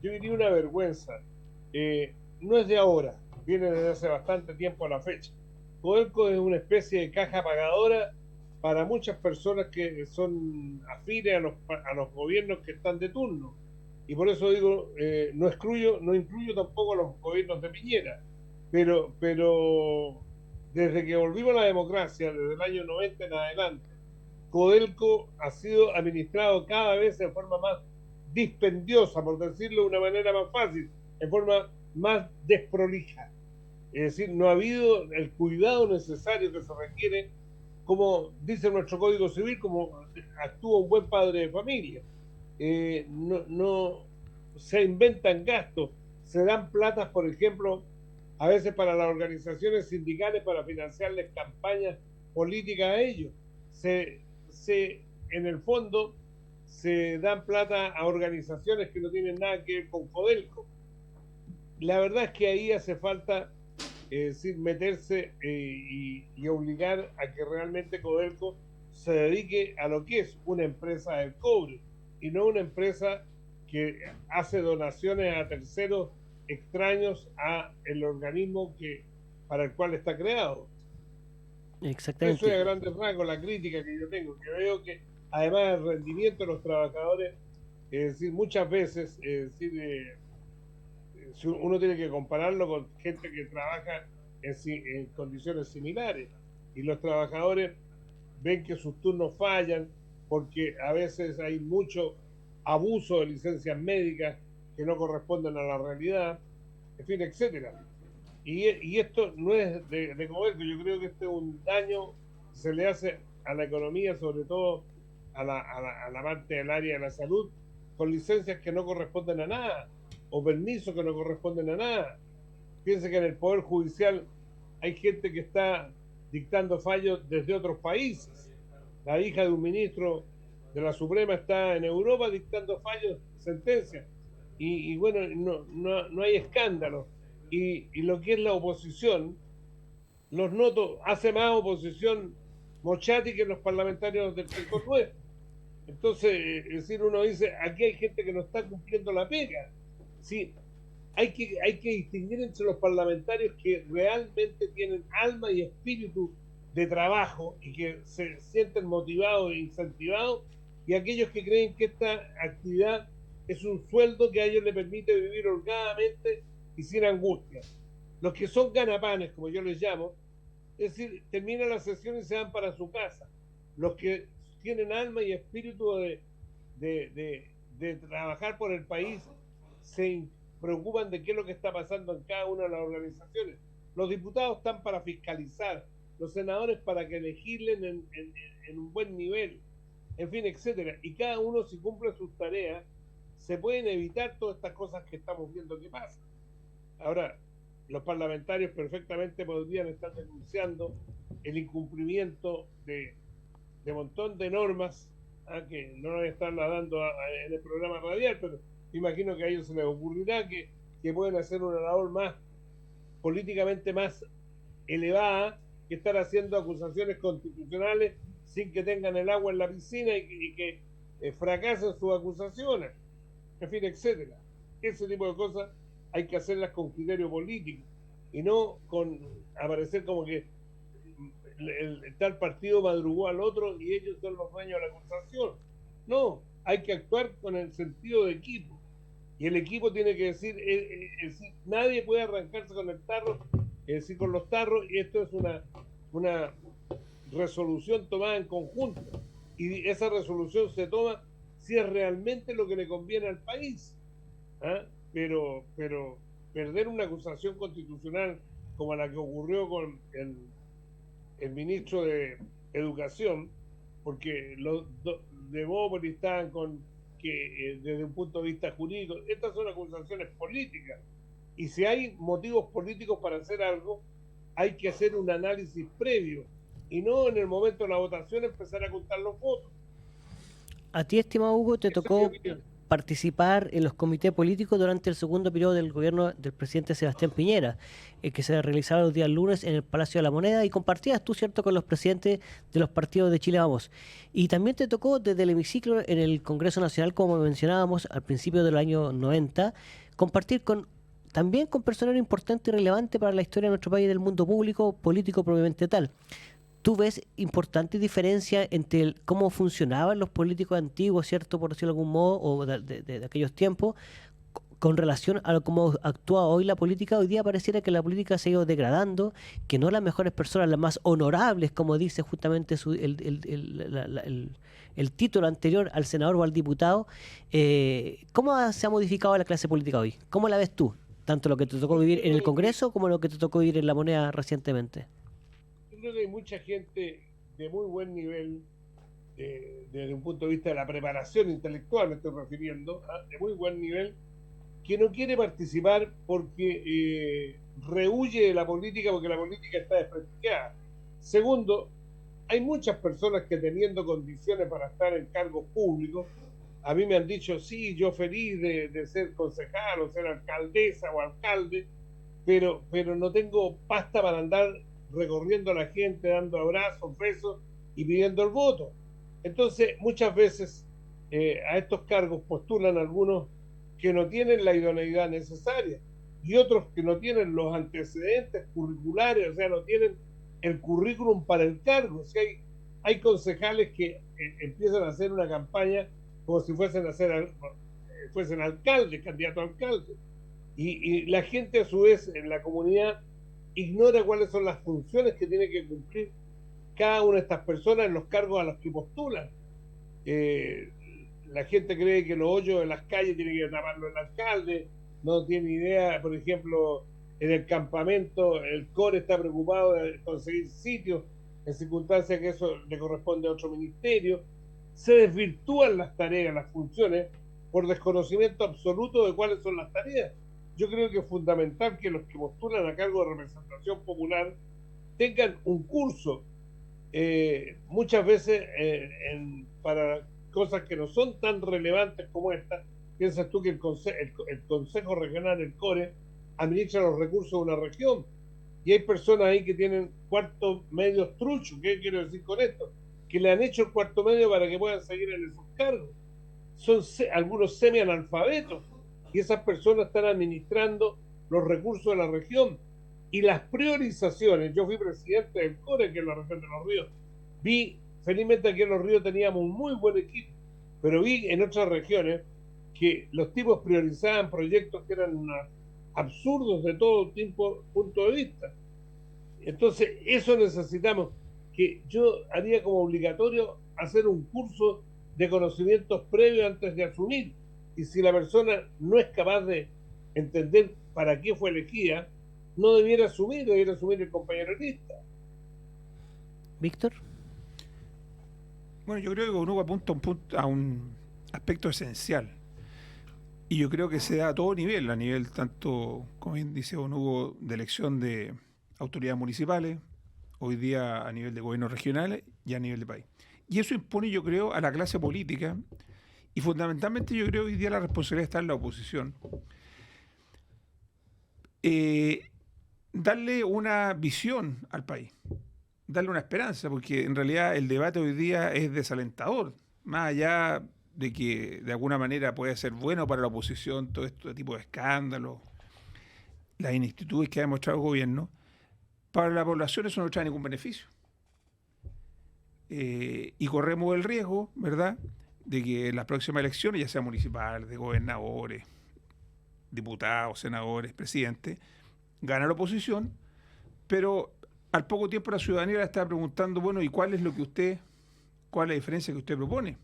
yo diría, una vergüenza. No es de ahora, viene desde hace bastante tiempo a la fecha. Codelco es una especie de caja pagadora para muchas personas que son afines a los gobiernos que están de turno. Y por eso digo, no incluyo tampoco a los gobiernos de Piñera, pero desde que volvimos a la democracia, desde el año 90 en adelante, Codelco ha sido administrado cada vez de forma más dispendiosa, por decirlo de una manera más fácil, en forma más desprolija. Es decir, no ha habido el cuidado necesario que se requiere, como dice nuestro Código Civil, como actúa un buen padre de familia. No se inventan gastos, se dan platas, por ejemplo, a veces para las organizaciones sindicales para financiarles campañas políticas a ellos. En el fondo se dan plata a organizaciones que no tienen nada que ver con Codelco. La verdad es que ahí hace falta meterse y obligar a que realmente Codelco se dedique a lo que es una empresa del cobre y no una empresa que hace donaciones a terceros extraños a el organismo para el cual está creado. Exactamente. Eso es a grandes rasgos la crítica que yo tengo, que veo que además el rendimiento de los trabajadores, es decir, muchas veces, si uno tiene que compararlo con gente que trabaja en condiciones similares y los trabajadores ven que sus turnos fallan porque a veces hay mucho abuso de licencias médicas que no corresponden a la realidad, en fin, etcétera. Y esto no es de comer, yo creo que este es un daño que se le hace a la economía, sobre todo a la parte del área de la salud, con licencias que no corresponden a nada, o permisos que no corresponden a nada. Fíjense que en el Poder Judicial hay gente que está dictando fallos desde otros países. La hija de un ministro de la Suprema está en Europa dictando fallos, sentencias. Y bueno, no hay escándalo. Y lo que es la oposición, los noto, hace más oposición Mochati que los parlamentarios del sector nuestro. Entonces, es decir, uno dice, aquí hay gente que no está cumpliendo la pega. Sí, hay que distinguir entre los parlamentarios que realmente tienen alma y espíritu de trabajo y que se sienten motivados e incentivados, y aquellos que creen que esta actividad es un sueldo que a ellos les permite vivir holgadamente y sin angustia. Los que son ganapanes, como yo les llamo, es decir, terminan la sesión y se van para su casa. Los que tienen alma y espíritu de trabajar por el país se preocupan de qué es lo que está pasando en cada una de las organizaciones. Los diputados están para fiscalizar, los senadores para que legislen en un buen nivel, en fin, etcétera. Y cada uno, si cumple sus tareas, se pueden evitar todas estas cosas que estamos viendo que pasan. Ahora, los parlamentarios perfectamente podrían estar denunciando el incumplimiento de montón de normas, que no voy a estarla dando en el programa radial, pero me imagino que a ellos se les ocurrirá que pueden hacer una labor más políticamente más elevada que estar haciendo acusaciones constitucionales sin que tengan el agua en la piscina y que fracasen sus acusaciones, en fin, etcétera. Ese tipo de cosas hay que hacerlas con criterio político y no con aparecer como que el tal partido madrugó al otro y ellos son los dueños de la acusación. No, hay que actuar con el sentido de equipo. Y el equipo tiene que decir, nadie puede arrancarse con el tarro, es decir, con los tarros, y esto es una resolución tomada en conjunto. Y esa resolución se toma si es realmente lo que le conviene al país. ¿Ah? Pero perder una acusación constitucional como la que ocurrió con el ministro de Educación, porque los de Bópoli estaban con que desde un punto de vista jurídico, estas son acusaciones políticas, y si hay motivos políticos para hacer algo, hay que hacer un análisis previo, y no en el momento de la votación empezar a contar los votos. A ti, estimado Hugo, te tocó participar en los comités políticos durante el segundo periodo del gobierno del presidente Sebastián Piñera, que se realizaba los días lunes en el Palacio de la Moneda, y compartías tú, ¿cierto?, con los presidentes de los partidos de Chile Vamos. Y también te tocó desde el hemiciclo en el Congreso Nacional, como mencionábamos al principio del año 90, compartir también con personal importante y relevante para la historia de nuestro país y del mundo público, político propiamente tal. ¿Tú ves importante diferencia entre cómo funcionaban los políticos antiguos, cierto, por decirlo de algún modo, o de aquellos tiempos, con relación a cómo actúa hoy la política? Hoy día pareciera que la política se ha ido degradando, que no las mejores personas, las más honorables, como dice justamente el título anterior al senador o al diputado. ¿Cómo se ha modificado la clase política hoy? ¿Cómo la ves tú? Tanto lo que te tocó vivir en el Congreso como lo que te tocó vivir en La Moneda recientemente. Creo que hay mucha gente de muy buen nivel, desde un punto de vista de la preparación intelectual, me estoy refiriendo, de muy buen nivel, que no quiere participar porque rehúye de la política, porque la política está desprestigiada. Segundo, hay muchas personas que teniendo condiciones para estar en cargos públicos, a mí me han dicho, sí, yo feliz de ser concejal o ser alcaldesa o alcalde, pero no tengo pasta para andar recorriendo a la gente, dando abrazos, besos y pidiendo el voto. Entonces, muchas veces a estos cargos postulan algunos que no tienen la idoneidad necesaria y otros que no tienen los antecedentes curriculares, o sea, no tienen el currículum para el cargo. O sea, hay concejales que empiezan a hacer una campaña como si fuesen fuesen alcaldes, candidatos a alcaldes. Y la gente a su vez en la comunidad ignora cuáles son las funciones que tiene que cumplir cada una de estas personas en los cargos a los que postulan. La gente cree que los hoyos de las calles tiene que taparlo el alcalde, no tiene idea, por ejemplo, en el campamento el CORE está preocupado de conseguir sitios en circunstancias que eso le corresponde a otro ministerio. Se desvirtúan las tareas, las funciones, por desconocimiento absoluto de cuáles son las tareas. Yo creo que es fundamental que los que postulan a cargo de representación popular tengan un curso, muchas veces para cosas que no son tan relevantes como esta. Piensas tú que el Consejo Regional, el CORE, administra los recursos de una región, y hay personas ahí que tienen cuartos medios truchos. ¿Qué quiero decir con esto? Que le han hecho el cuarto medio para que puedan seguir en esos cargos. Son algunos semi-analfabetos, y esas personas están administrando los recursos de la región. Y las priorizaciones, yo fui presidente del CORE, que es la región de Los Ríos, vi, felizmente aquí en Los Ríos teníamos un muy buen equipo, pero vi en otras regiones que los tipos priorizaban proyectos que eran absurdos de todo punto de vista. Entonces, eso necesitamos, que yo haría como obligatorio hacer un curso de conocimientos previos antes de asumir. Y si la persona no es capaz de entender para qué fue elegida, no debiera asumir el compañero de lista. Víctor. Bueno, yo creo que uno apunta a un aspecto esencial. Y yo creo que se da a todo nivel, a nivel tanto, como bien dice don Hugo, de elección de autoridades municipales, hoy día a nivel de gobiernos regionales y a nivel de país. Y eso impone, yo creo, a la clase política, y fundamentalmente yo creo que hoy día la responsabilidad está en la oposición. Darle una visión al país, darle una esperanza, porque en realidad el debate hoy día es desalentador, más allá de que de alguna manera puede ser bueno para la oposición todo este tipo de escándalos, las ineptitudes que ha demostrado el gobierno. Para la población eso no trae ningún beneficio. Y corremos el riesgo, ¿verdad?, de que en las próximas elecciones, ya sea municipales, de gobernadores, diputados, senadores, presidentes, gana la oposición, pero al poco tiempo la ciudadanía le está preguntando, bueno, ¿y cuál es la diferencia que usted propone?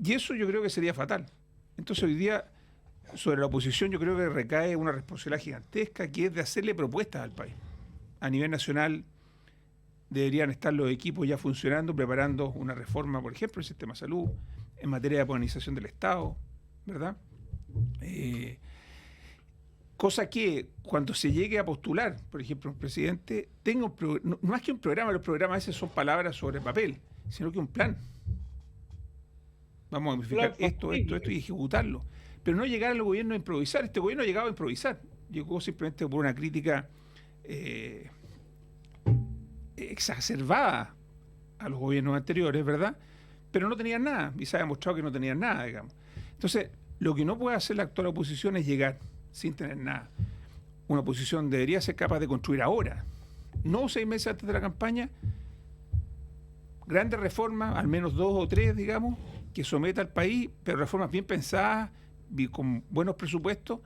Y eso yo creo que sería fatal. Entonces hoy día, sobre la oposición, yo creo que recae una responsabilidad gigantesca, que es de hacerle propuestas al país. A nivel nacional deberían estar los equipos ya funcionando, preparando una reforma, por ejemplo, del sistema de salud, en materia de modernización del Estado, ¿verdad? Cosa que cuando se llegue a postular, por ejemplo, un presidente, tenga no más que un programa, los programas a veces son palabras sobre papel, sino que un plan. Vamos a modificar esto y ejecutarlo. Pero no llegar al gobierno a improvisar. Este gobierno ha llegado a improvisar. Llegó simplemente por una crítica exacerbada a los gobiernos anteriores, ¿verdad? Pero no tenían nada, y se ha demostrado que no tenían nada, digamos. Entonces, lo que no puede hacer la actual oposición es llegar sin tener nada. Una oposición debería ser capaz de construir ahora, no 6 meses antes de la campaña, grandes reformas, al menos 2 o 3, digamos, que someta al país, pero reformas bien pensadas, con buenos presupuestos,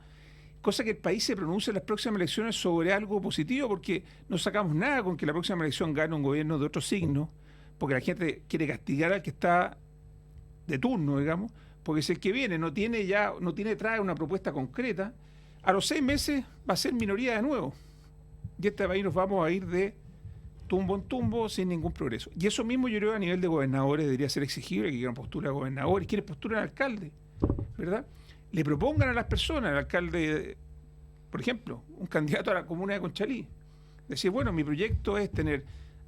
cosa que el país se pronuncie en las próximas elecciones sobre algo positivo, porque no sacamos nada con que la próxima elección gane un gobierno de otro signo, porque la gente quiere castigar al que está de turno, digamos, porque si el que viene no trae una propuesta concreta, a los 6 meses va a ser minoría de nuevo. Y este país nos vamos a ir de tumbo en tumbo sin ningún progreso. Y eso mismo yo creo a nivel de gobernadores debería ser exigible, que quieran postular a gobernadores, quienes postulan a alcalde, ¿verdad? Le propongan a las personas, al alcalde, por ejemplo, un candidato a la comuna de Conchalí, decir, bueno, mi proyecto es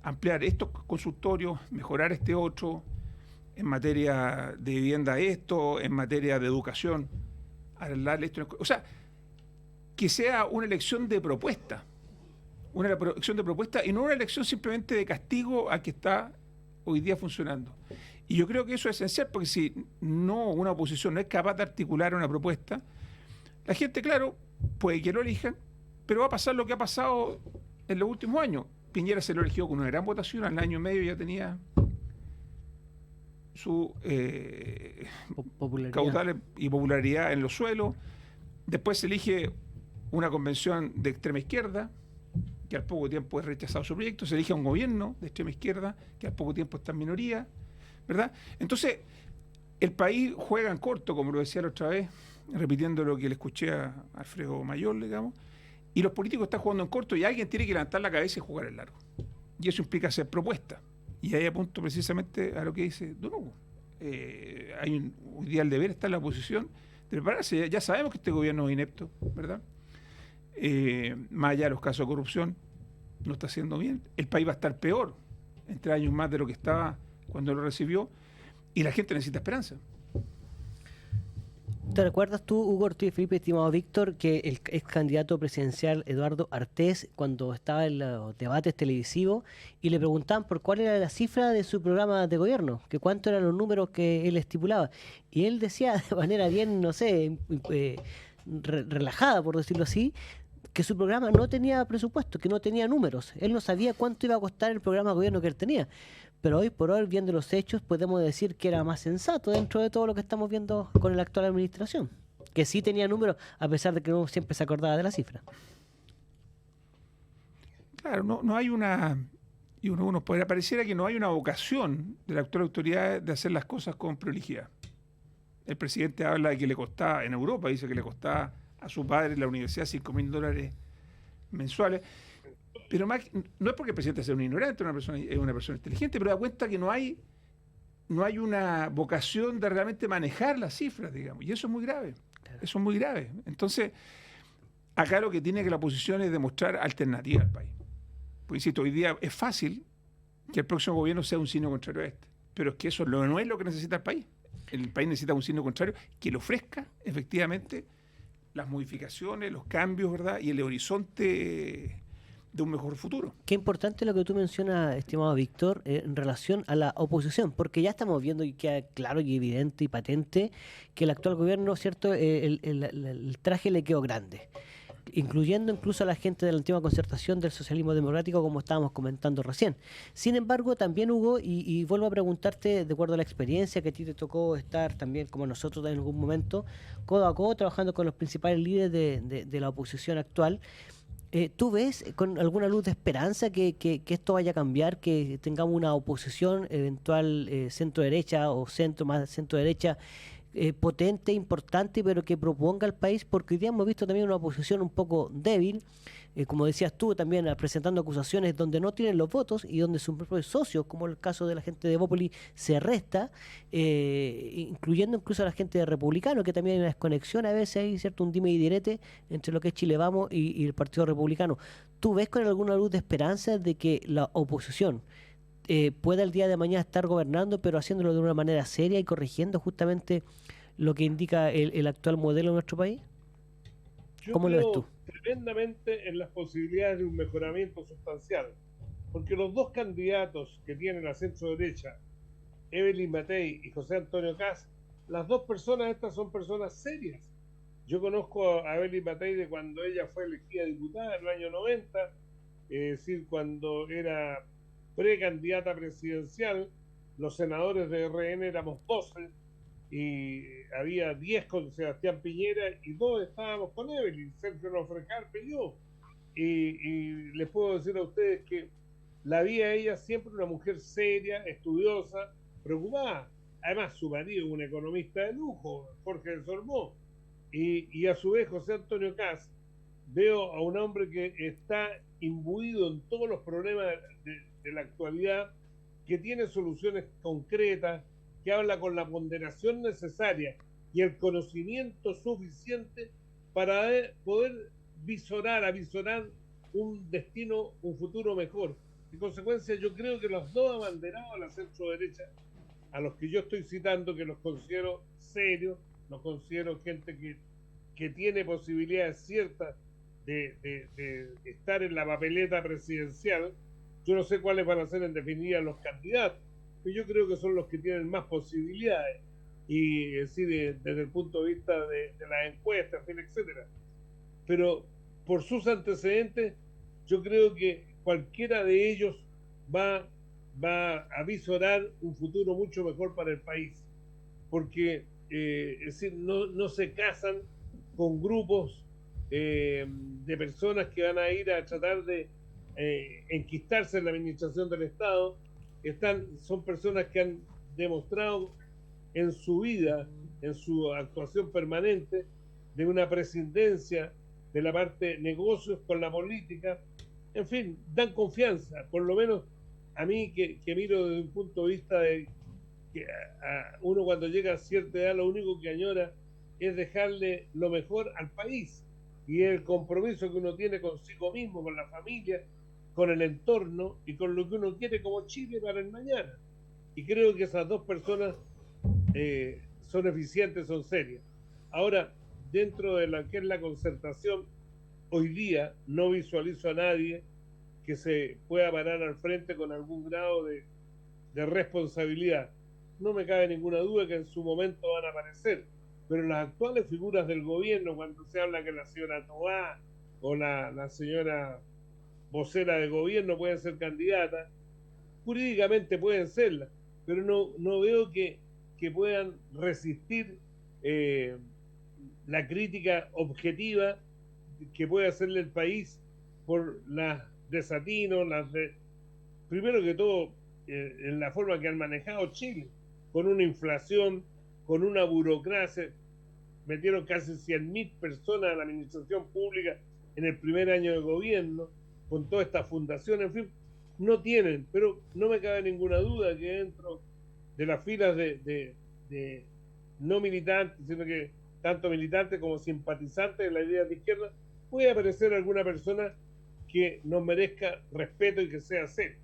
ampliar estos consultorios, mejorar este otro, en materia de vivienda esto, en materia de educación, arreglarle esto. O sea, que sea una elección de propuesta, y no una elección simplemente de castigo al que está hoy día funcionando. Y yo creo que eso es esencial, porque si no, una oposición no es capaz de articular una propuesta, la gente, claro, puede que lo elijan, pero va a pasar lo que ha pasado en los últimos años. Piñera se lo eligió con una gran votación, al año y medio ya tenía su Popularidad. caudales y popularidad en los suelos. Después se elige una convención de extrema izquierda, que al poco tiempo es rechazado su proyecto. Se elige un gobierno de extrema izquierda, que al poco tiempo está en minoría, ¿verdad? Entonces, el país juega en corto, como lo decía la otra vez, repitiendo lo que le escuché a Alfredo Mayor, digamos, y los políticos están jugando en corto y alguien tiene que levantar la cabeza y jugar en largo. Y eso implica hacer propuestas. Y ahí apunto precisamente a lo que dice Don Hugo. Hoy día el deber está en la oposición de prepararse. Ya sabemos que este gobierno es inepto, ¿verdad? Más allá de los casos de corrupción, no está haciendo bien. El país va a estar peor en 3 años más de lo que estaba cuando lo recibió, y la gente necesita esperanza. ¿Te recuerdas tú, Hugo Ortiz Felipe, estimado Víctor, que el ex candidato presidencial Eduardo Artés, cuando estaba en los debates televisivos y le preguntaban por cuál era la cifra de su programa de gobierno, que cuántos eran los números que él estipulaba? Y él decía de manera bien, no sé, relajada, por decirlo así, que su programa no tenía presupuesto, que no tenía números. Él no sabía cuánto iba a costar el programa de gobierno que él tenía. Pero hoy por hoy, viendo los hechos, podemos decir que era más sensato dentro de todo lo que estamos viendo con la actual administración. Que sí tenía números, a pesar de que no siempre se acordaba de la cifra. Claro, no hay una... Y uno pareciera que no hay una vocación de la actual autoridad de hacer las cosas con prolijidad. El presidente habla de que le costaba, en Europa dice que le costaba a su padre en la universidad $5.000 mensuales. Pero más, no es porque el presidente sea un ignorante, es una persona inteligente, pero da cuenta que no hay una vocación de realmente manejar las cifras, digamos. Y eso es muy grave. Claro. Eso es muy grave. Entonces, acá lo que tiene que la oposición es demostrar alternativa al país. Porque, insisto, hoy día es fácil que el próximo gobierno sea un signo contrario a este. Pero es que eso no es lo que necesita el país. El país necesita un signo contrario que le ofrezca, efectivamente, las modificaciones, los cambios, ¿verdad? Y el horizonte de un mejor futuro. Qué importante lo que tú mencionas, estimado Víctor, en relación a la oposición, porque ya estamos viendo y queda claro y evidente y patente que el actual gobierno, ¿cierto? El traje le quedó grande, incluyendo incluso a la gente de la antigua concertación del socialismo democrático, como estábamos comentando recién. Sin embargo, también, Hugo, y vuelvo a preguntarte, de acuerdo a la experiencia que a ti te tocó estar también, como nosotros en algún momento, codo a codo, trabajando con los principales líderes de la oposición actual, ¿tú ves con alguna luz de esperanza que esto vaya a cambiar, que tengamos una oposición eventual centro-derecha o más centro-derecha potente, importante, pero que proponga al país? Porque hoy día hemos visto también una oposición un poco débil, como decías tú, también presentando acusaciones donde no tienen los votos y donde sus propios socios, como el caso de la gente de Bópoli, se resta, incluyendo incluso a la gente de Republicano, que también hay una desconexión a veces, hay cierto un dime y direte entre lo que es Chile Vamos y el Partido Republicano. ¿Tú ves con alguna luz de esperanza de que la oposición pueda el día de mañana estar gobernando, pero haciéndolo de una manera seria y corrigiendo justamente lo que indica el actual modelo de nuestro país? ¿Cómo lo ves tú? Tremendamente en las posibilidades de un mejoramiento sustancial, porque los dos candidatos que tienen la centro derecha, Evelyn Matei y José Antonio Kast, las dos personas estas son personas serias. Yo conozco a Evelyn Matei de cuando ella fue elegida diputada en el año 90, es decir, cuando era precandidata presidencial. Los senadores de RN éramos 12 y había 10 con Sebastián Piñera y 2 estábamos con Evelyn, Sergio Nofrecarpe y yo. Y les puedo decir a ustedes que la vi a ella siempre una mujer seria, estudiosa, preocupada. Además, su marido es un economista de lujo, Jorge de Sormó. Y a su vez, José Antonio Kast, veo a un hombre que está imbuido en todos los problemas de la actualidad, que tiene soluciones concretas, que habla con la ponderación necesaria y el conocimiento suficiente para poder avisorar un destino, un futuro mejor. En consecuencia, yo creo que los dos abanderados a la centro derecha, a los que yo estoy citando, que los considero serios, los considero gente que tiene posibilidades ciertas de estar en la papeleta presidencial. Yo no sé cuáles van a ser en definitiva los candidatos, pero yo creo que son los que tienen más posibilidades, y sí, desde el punto de vista de las encuestas, etcétera. Pero por sus antecedentes, yo creo que cualquiera de ellos va va a visorar un futuro mucho mejor para el país, porque es decir, no se casan con grupos de personas que van a ir a tratar de enquistarse en la administración del Estado. Son personas que han demostrado en su vida, en su actuación permanente, de una prescindencia de la parte negocios con la política. En fin, dan confianza, por lo menos a mí que miro desde un punto de vista de que uno cuando llega a cierta edad lo único que añora es dejarle lo mejor al país, y el compromiso que uno tiene consigo mismo, con la familia, con el entorno y con lo que uno quiere como Chile para el mañana. Y creo que esas dos personas son eficientes, son serias. Ahora, dentro de la que es la concertación, hoy día no visualizo a nadie que se pueda parar al frente con algún grado de responsabilidad. No me cabe ninguna duda que en su momento van a aparecer, pero las actuales figuras del gobierno, cuando se habla que la señora Tobá o la señora vocera de gobierno pueden ser candidatas, jurídicamente pueden serlas, pero no veo que puedan resistir la crítica objetiva que puede hacerle el país por las desatinos, primero que todo, en la forma que han manejado Chile, con una inflación, con una burocracia. Metieron casi 100.000 personas a la administración pública en el primer año de gobierno, con toda esta fundación, en fin, no tienen, pero no me cabe ninguna duda que dentro de las filas de no militantes, sino que tanto militantes como simpatizantes de la idea de izquierda, puede aparecer alguna persona que nos merezca respeto y que sea seria.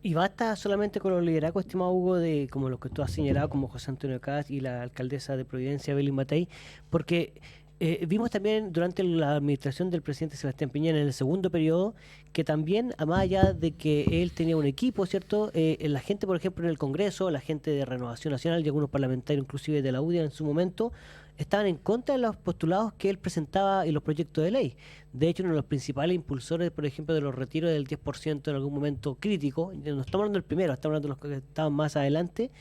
Y basta solamente con los liderazgos, estimado Hugo, de como los que tú has señalado, como José Antonio Cast y la alcaldesa de Providencia, Belín Matei, porque vimos también durante la administración del presidente Sebastián Piñera en el segundo periodo que también, más allá de que él tenía un equipo, ¿cierto? La gente, por ejemplo, en el Congreso, la gente de Renovación Nacional y algunos parlamentarios, inclusive de la UDI en su momento, estaban en contra de los postulados que él presentaba y los proyectos de ley. De hecho, uno de los principales impulsores, por ejemplo, de los retiros del 10% en algún momento crítico, no estamos hablando del primero, estamos hablando de los que estaban más adelante,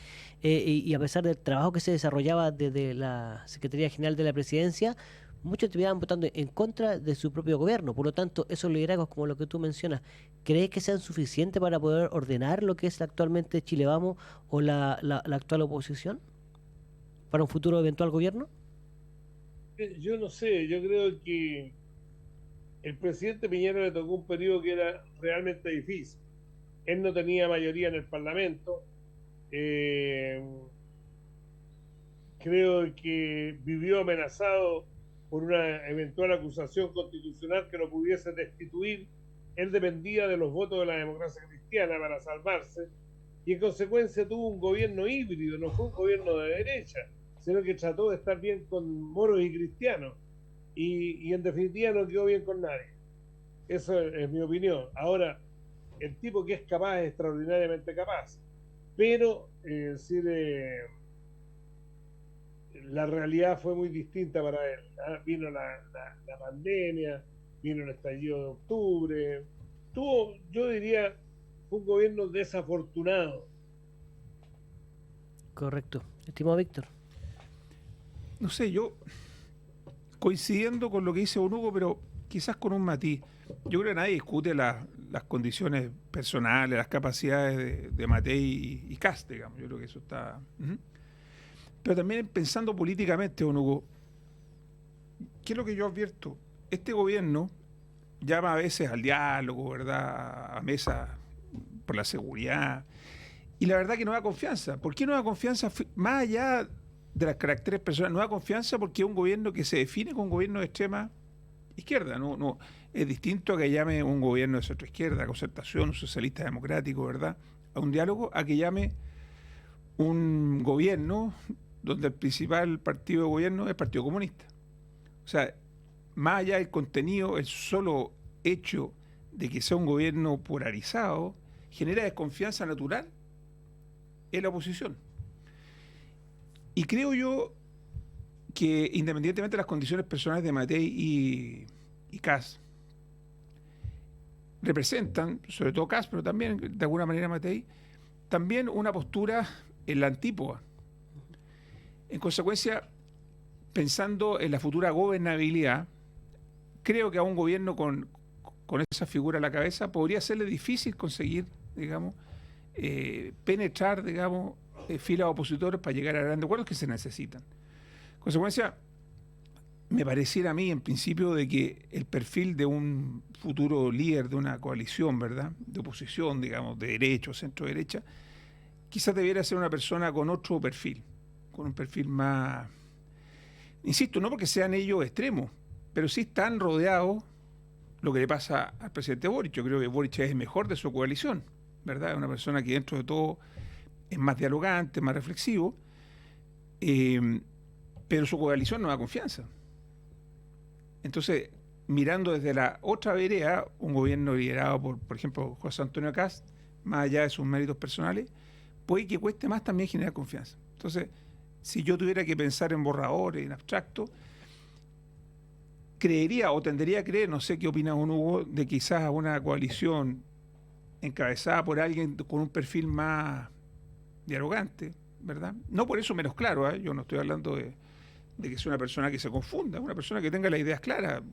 y a pesar del trabajo que se desarrollaba desde la Secretaría General de la Presidencia, muchos terminaban votando en contra de su propio gobierno. Por lo tanto, esos liderazgos, como lo que tú mencionas, ¿crees que sean suficientes para poder ordenar lo que es actualmente Chile Vamos o la actual oposición para un futuro eventual gobierno? Yo no sé, yo creo que el presidente Piñera le tocó un periodo que era realmente difícil. Él no tenía mayoría en el Parlamento. Creo que vivió amenazado por una eventual acusación constitucional que lo pudiese destituir. Él dependía de los votos de la democracia cristiana para salvarse, y en consecuencia tuvo un gobierno híbrido, no fue un gobierno de derecha, sino que trató de estar bien con moros y cristianos, y en definitiva no quedó bien con nadie. Eso es mi opinión. Ahora, el tipo que es capaz es extraordinariamente capaz, pero la realidad fue muy distinta para él. Vino la pandemia, vino el estallido de octubre, yo diría, un gobierno desafortunado. Correcto. Estimado Víctor. No sé, yo coincidiendo con lo que dice Don Hugo, pero quizás con un matiz. Yo creo que nadie discute las condiciones personales, las capacidades de Matei y Kast, digamos. Yo creo que eso está... Pero también pensando políticamente, Don Hugo, ¿qué es lo que yo advierto? Este gobierno llama a veces al diálogo, ¿verdad? A mesa por la seguridad. Y la verdad que no da confianza. ¿Por qué no da confianza? Más allá de las caracteres personales, no da confianza porque es un gobierno que se define como un gobierno de extrema izquierda. No, es distinto a que llame un gobierno de centro izquierda, concertación, un socialista democrático, ¿verdad? A un diálogo, a que llame un gobierno donde el principal partido de gobierno es el Partido Comunista. O sea, más allá del contenido, el solo hecho de que sea un gobierno polarizado genera desconfianza natural en la oposición. Y creo yo que, independientemente de las condiciones personales de Matei y Kast, representan, sobre todo Kast, pero también de alguna manera Matei, también una postura en la antípoda. En consecuencia, pensando en la futura gobernabilidad, creo que a un gobierno con esa figura a la cabeza podría serle difícil conseguir, digamos, penetrar, digamos, filas opositores para llegar a grandes acuerdos que se necesitan. En consecuencia, me pareciera a mí, en principio, de que el perfil de un futuro líder de una coalición, ¿verdad?, de oposición, digamos, de derecha o centro-derecha, quizás debiera ser una persona con otro perfil, con un perfil más, insisto, no porque sean ellos extremos, pero sí están rodeados, lo que le pasa al presidente Boric. Yo creo que Boric es el mejor de su coalición, ¿verdad? Es una persona que dentro de todo es más dialogante, más reflexivo, pero su coalición no da confianza. Entonces, mirando desde la otra vereda, un gobierno liderado por ejemplo, José Antonio Kast, más allá de sus méritos personales, puede que cueste más también generar confianza. Entonces, si yo tuviera que pensar en borradores, en abstracto, creería o tendería a creer, no sé qué opina don Hugo, de quizás una coalición encabezada por alguien con un perfil más dialogante, ¿verdad? No por eso menos claro, ¿eh? Yo no estoy hablando de que sea una persona que se confunda, una persona que tenga las ideas claras.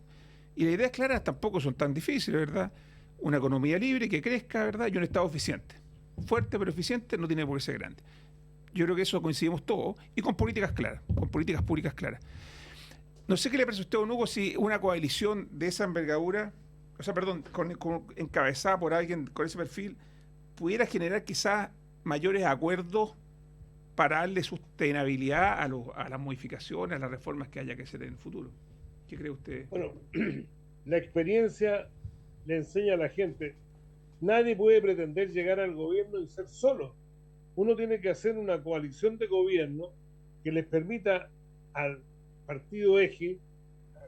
Y las ideas claras tampoco son tan difíciles, ¿verdad? Una economía libre que crezca, ¿verdad? Y un Estado eficiente. Fuerte pero eficiente, no tiene por qué ser grande. Yo creo que eso coincidimos todos, y con políticas claras, con políticas públicas claras. No sé qué le parece a usted, don Hugo, si una coalición de esa envergadura, o sea, perdón, encabezada por alguien con ese perfil, pudiera generar quizás mayores acuerdos para darle sustentabilidad a las modificaciones, a las reformas que haya que hacer en el futuro. ¿Qué cree usted? Bueno, la experiencia le enseña a la gente, nadie puede pretender llegar al gobierno y ser solo. Uno tiene que hacer una coalición de gobierno que les permita al partido eje,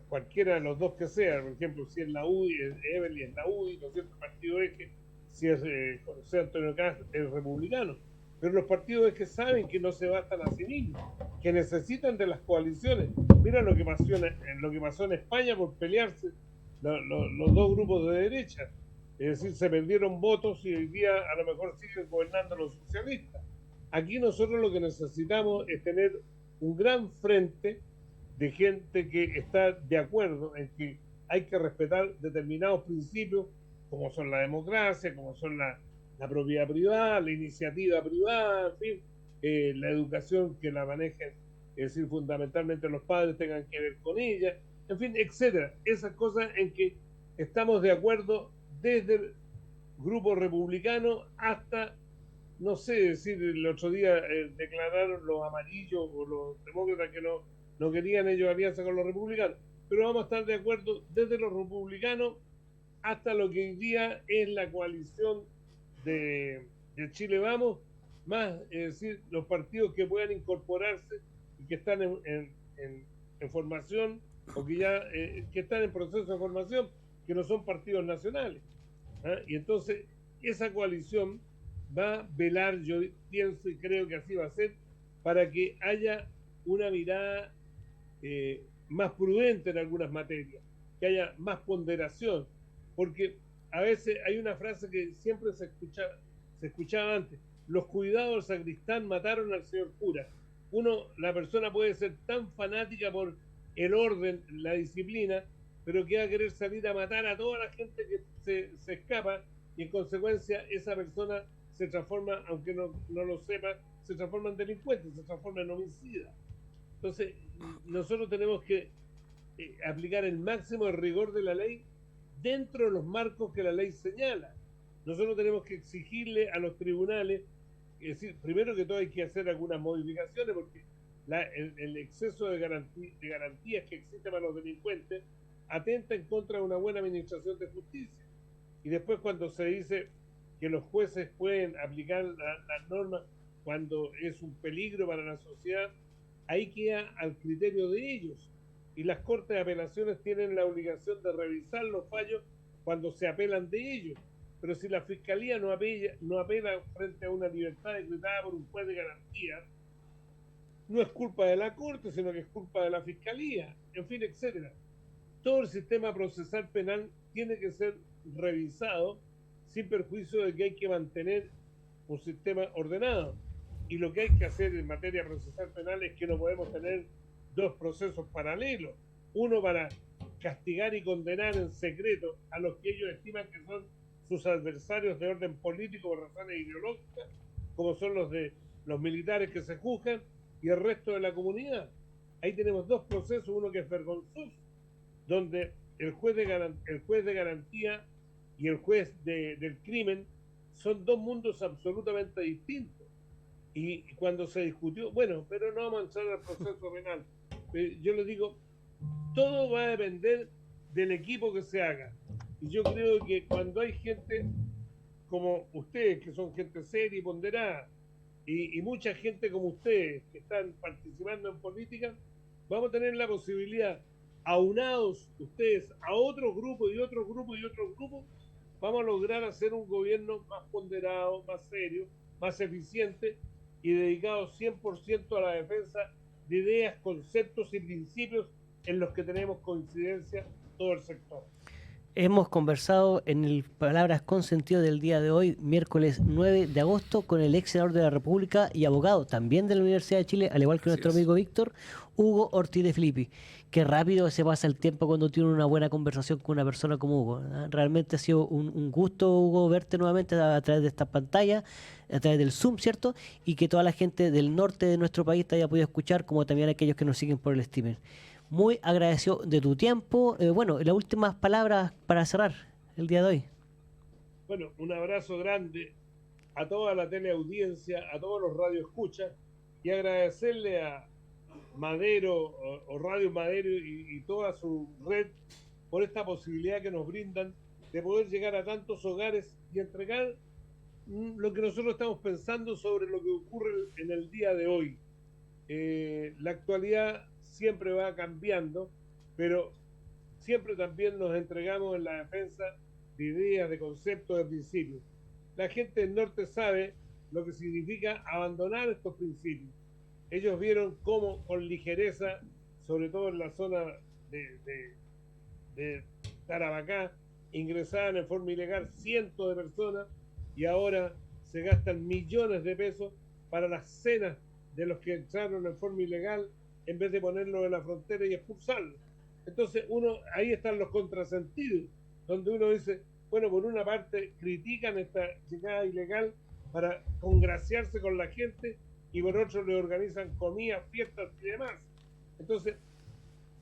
cualquiera de los dos que sea, por ejemplo, si es la UDI, Everly es la UDI, ¿no es cierto? El partido eje, si es José Antonio Kast, es republicano. Pero los partidos eje saben que no se bastan a sí mismos, que necesitan de las coaliciones. Mira lo que pasó en España por pelearse los dos grupos de derecha. Es decir, se perdieron votos y hoy día a lo mejor siguen gobernando los socialistas. Aquí nosotros lo que necesitamos es tener un gran frente de gente que está de acuerdo en que hay que respetar determinados principios, como son la democracia, como son la propiedad privada, la iniciativa privada, en fin, la educación que la manejen, es decir, fundamentalmente los padres tengan que ver con ella, en fin, etcétera. Esas cosas en que estamos de acuerdo desde el grupo republicano hasta, no sé, decir, el otro día declararon los amarillos o los demócratas que no querían ellos alianza con los republicanos, pero vamos a estar de acuerdo desde los republicanos hasta lo que hoy día es la coalición de Chile Vamos, más, es decir, los partidos que puedan incorporarse y que están en formación o que ya que están en proceso de formación, que no son partidos nacionales. ¿Ah? Y entonces esa coalición va a velar, yo pienso y creo que así va a ser, para que haya una mirada más prudente en algunas materias, que haya más ponderación, porque a veces hay una frase que siempre se escuchaba antes: los cuidados del sacristán mataron al señor cura. La persona puede ser tan fanática por el orden, la disciplina, pero que va a querer salir a matar a toda la gente que se escapa, y en consecuencia esa persona se transforma, aunque no lo sepa, se transforma en delincuente, se transforma en homicida. Entonces, nosotros tenemos que aplicar el máximo de rigor de la ley dentro de los marcos que la ley señala. Nosotros tenemos que exigirle a los tribunales, es decir, primero que todo hay que hacer algunas modificaciones, porque el exceso de garantías que existe para los delincuentes atenta en contra de una buena administración de justicia. Y después, cuando se dice que los jueces pueden aplicar las normas cuando es un peligro para la sociedad, ahí queda al criterio de ellos. Y las cortes de apelaciones tienen la obligación de revisar los fallos cuando se apelan de ellos. Pero si la fiscalía no apela frente a una libertad decretada por un juez de garantía, no es culpa de la corte, sino que es culpa de la fiscalía, en fin, etcétera. Todo el sistema procesal penal tiene que ser revisado, sin perjuicio de que hay que mantener un sistema ordenado. Y lo que hay que hacer en materia procesal penal es que no podemos tener dos procesos paralelos. Uno para castigar y condenar en secreto a los que ellos estiman que son sus adversarios de orden político por razones ideológicas, como son los de los militares que se juzgan, y el resto de la comunidad. Ahí tenemos dos procesos, uno que es vergonzoso, donde el juez de garantía y el juez del crimen son dos mundos absolutamente distintos. Y cuando se discutió, bueno, pero no vamos a entrar al proceso penal. Yo les digo, todo va a depender del equipo que se haga. Y yo creo que cuando hay gente como ustedes, que son gente seria y ponderada, y mucha gente como ustedes, que están participando en política, vamos a tener la posibilidad, aunados ustedes a otros grupos y otros grupos y otros grupos, vamos a lograr hacer un gobierno más ponderado, más serio, más eficiente y dedicado 100% a la defensa de ideas, conceptos y principios en los que tenemos coincidencia todo el sector. Hemos conversado en el Palabras con Sentido del día de hoy, miércoles 9 de agosto, con el ex senador de la República y abogado también de la Universidad de Chile, al igual que nuestro amigo Víctor, Hugo Ortiz de Filippi. Qué rápido se pasa el tiempo cuando tiene una buena conversación con una persona como Hugo. Realmente ha sido un gusto, Hugo, verte nuevamente a través de esta pantalla, a través del Zoom, ¿cierto? Y que toda la gente del norte de nuestro país te haya podido escuchar, como también aquellos que nos siguen por el streaming. Muy agradecido de tu tiempo. Bueno, las últimas palabras para cerrar el día de hoy. Bueno, un abrazo grande a toda la teleaudiencia, a todos los radioescuchas, y agradecerle a Madero o Radio Madero y toda su red por esta posibilidad que nos brindan de poder llegar a tantos hogares y entregar lo que nosotros estamos pensando sobre lo que ocurre en el día de hoy. La actualidad siempre va cambiando, pero siempre también nos entregamos en la defensa de ideas, de conceptos, de principios. La gente del norte sabe lo que significa abandonar estos principios. Ellos vieron cómo con ligereza, sobre todo en la zona de Tarapacá, ingresaban en forma ilegal cientos de personas y ahora se gastan millones de pesos para las cenas de los que entraron en forma ilegal, en vez de ponerlo en la frontera y expulsarlo. Entonces ahí están los contrasentidos, donde uno dice, bueno, por una parte critican esta llegada ilegal para congraciarse con la gente y por otro le organizan comidas, fiestas y demás. Entonces,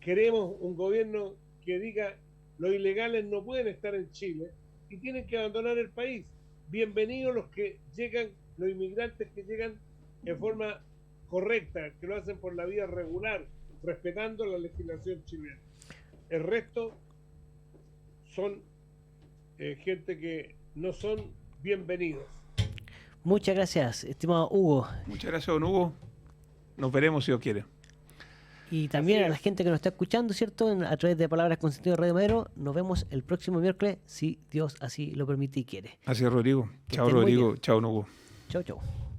queremos un gobierno que diga, los ilegales no pueden estar en Chile y tienen que abandonar el país. Bienvenidos los que llegan, los inmigrantes que llegan en forma correcta, que lo hacen por la vía regular, respetando la legislación chilena. El resto son gente que no son bienvenidos. Muchas gracias, estimado Hugo. Muchas gracias, don Hugo. Nos veremos si Dios quiere. Y también a la gente que nos está escuchando, ¿cierto? A través de Palabras con Sentido de Radio Madero. Nos vemos el próximo miércoles, si Dios así lo permite y quiere. Así es, Rodrigo. Chao, Rodrigo. Chao, don Hugo. Chao, chao.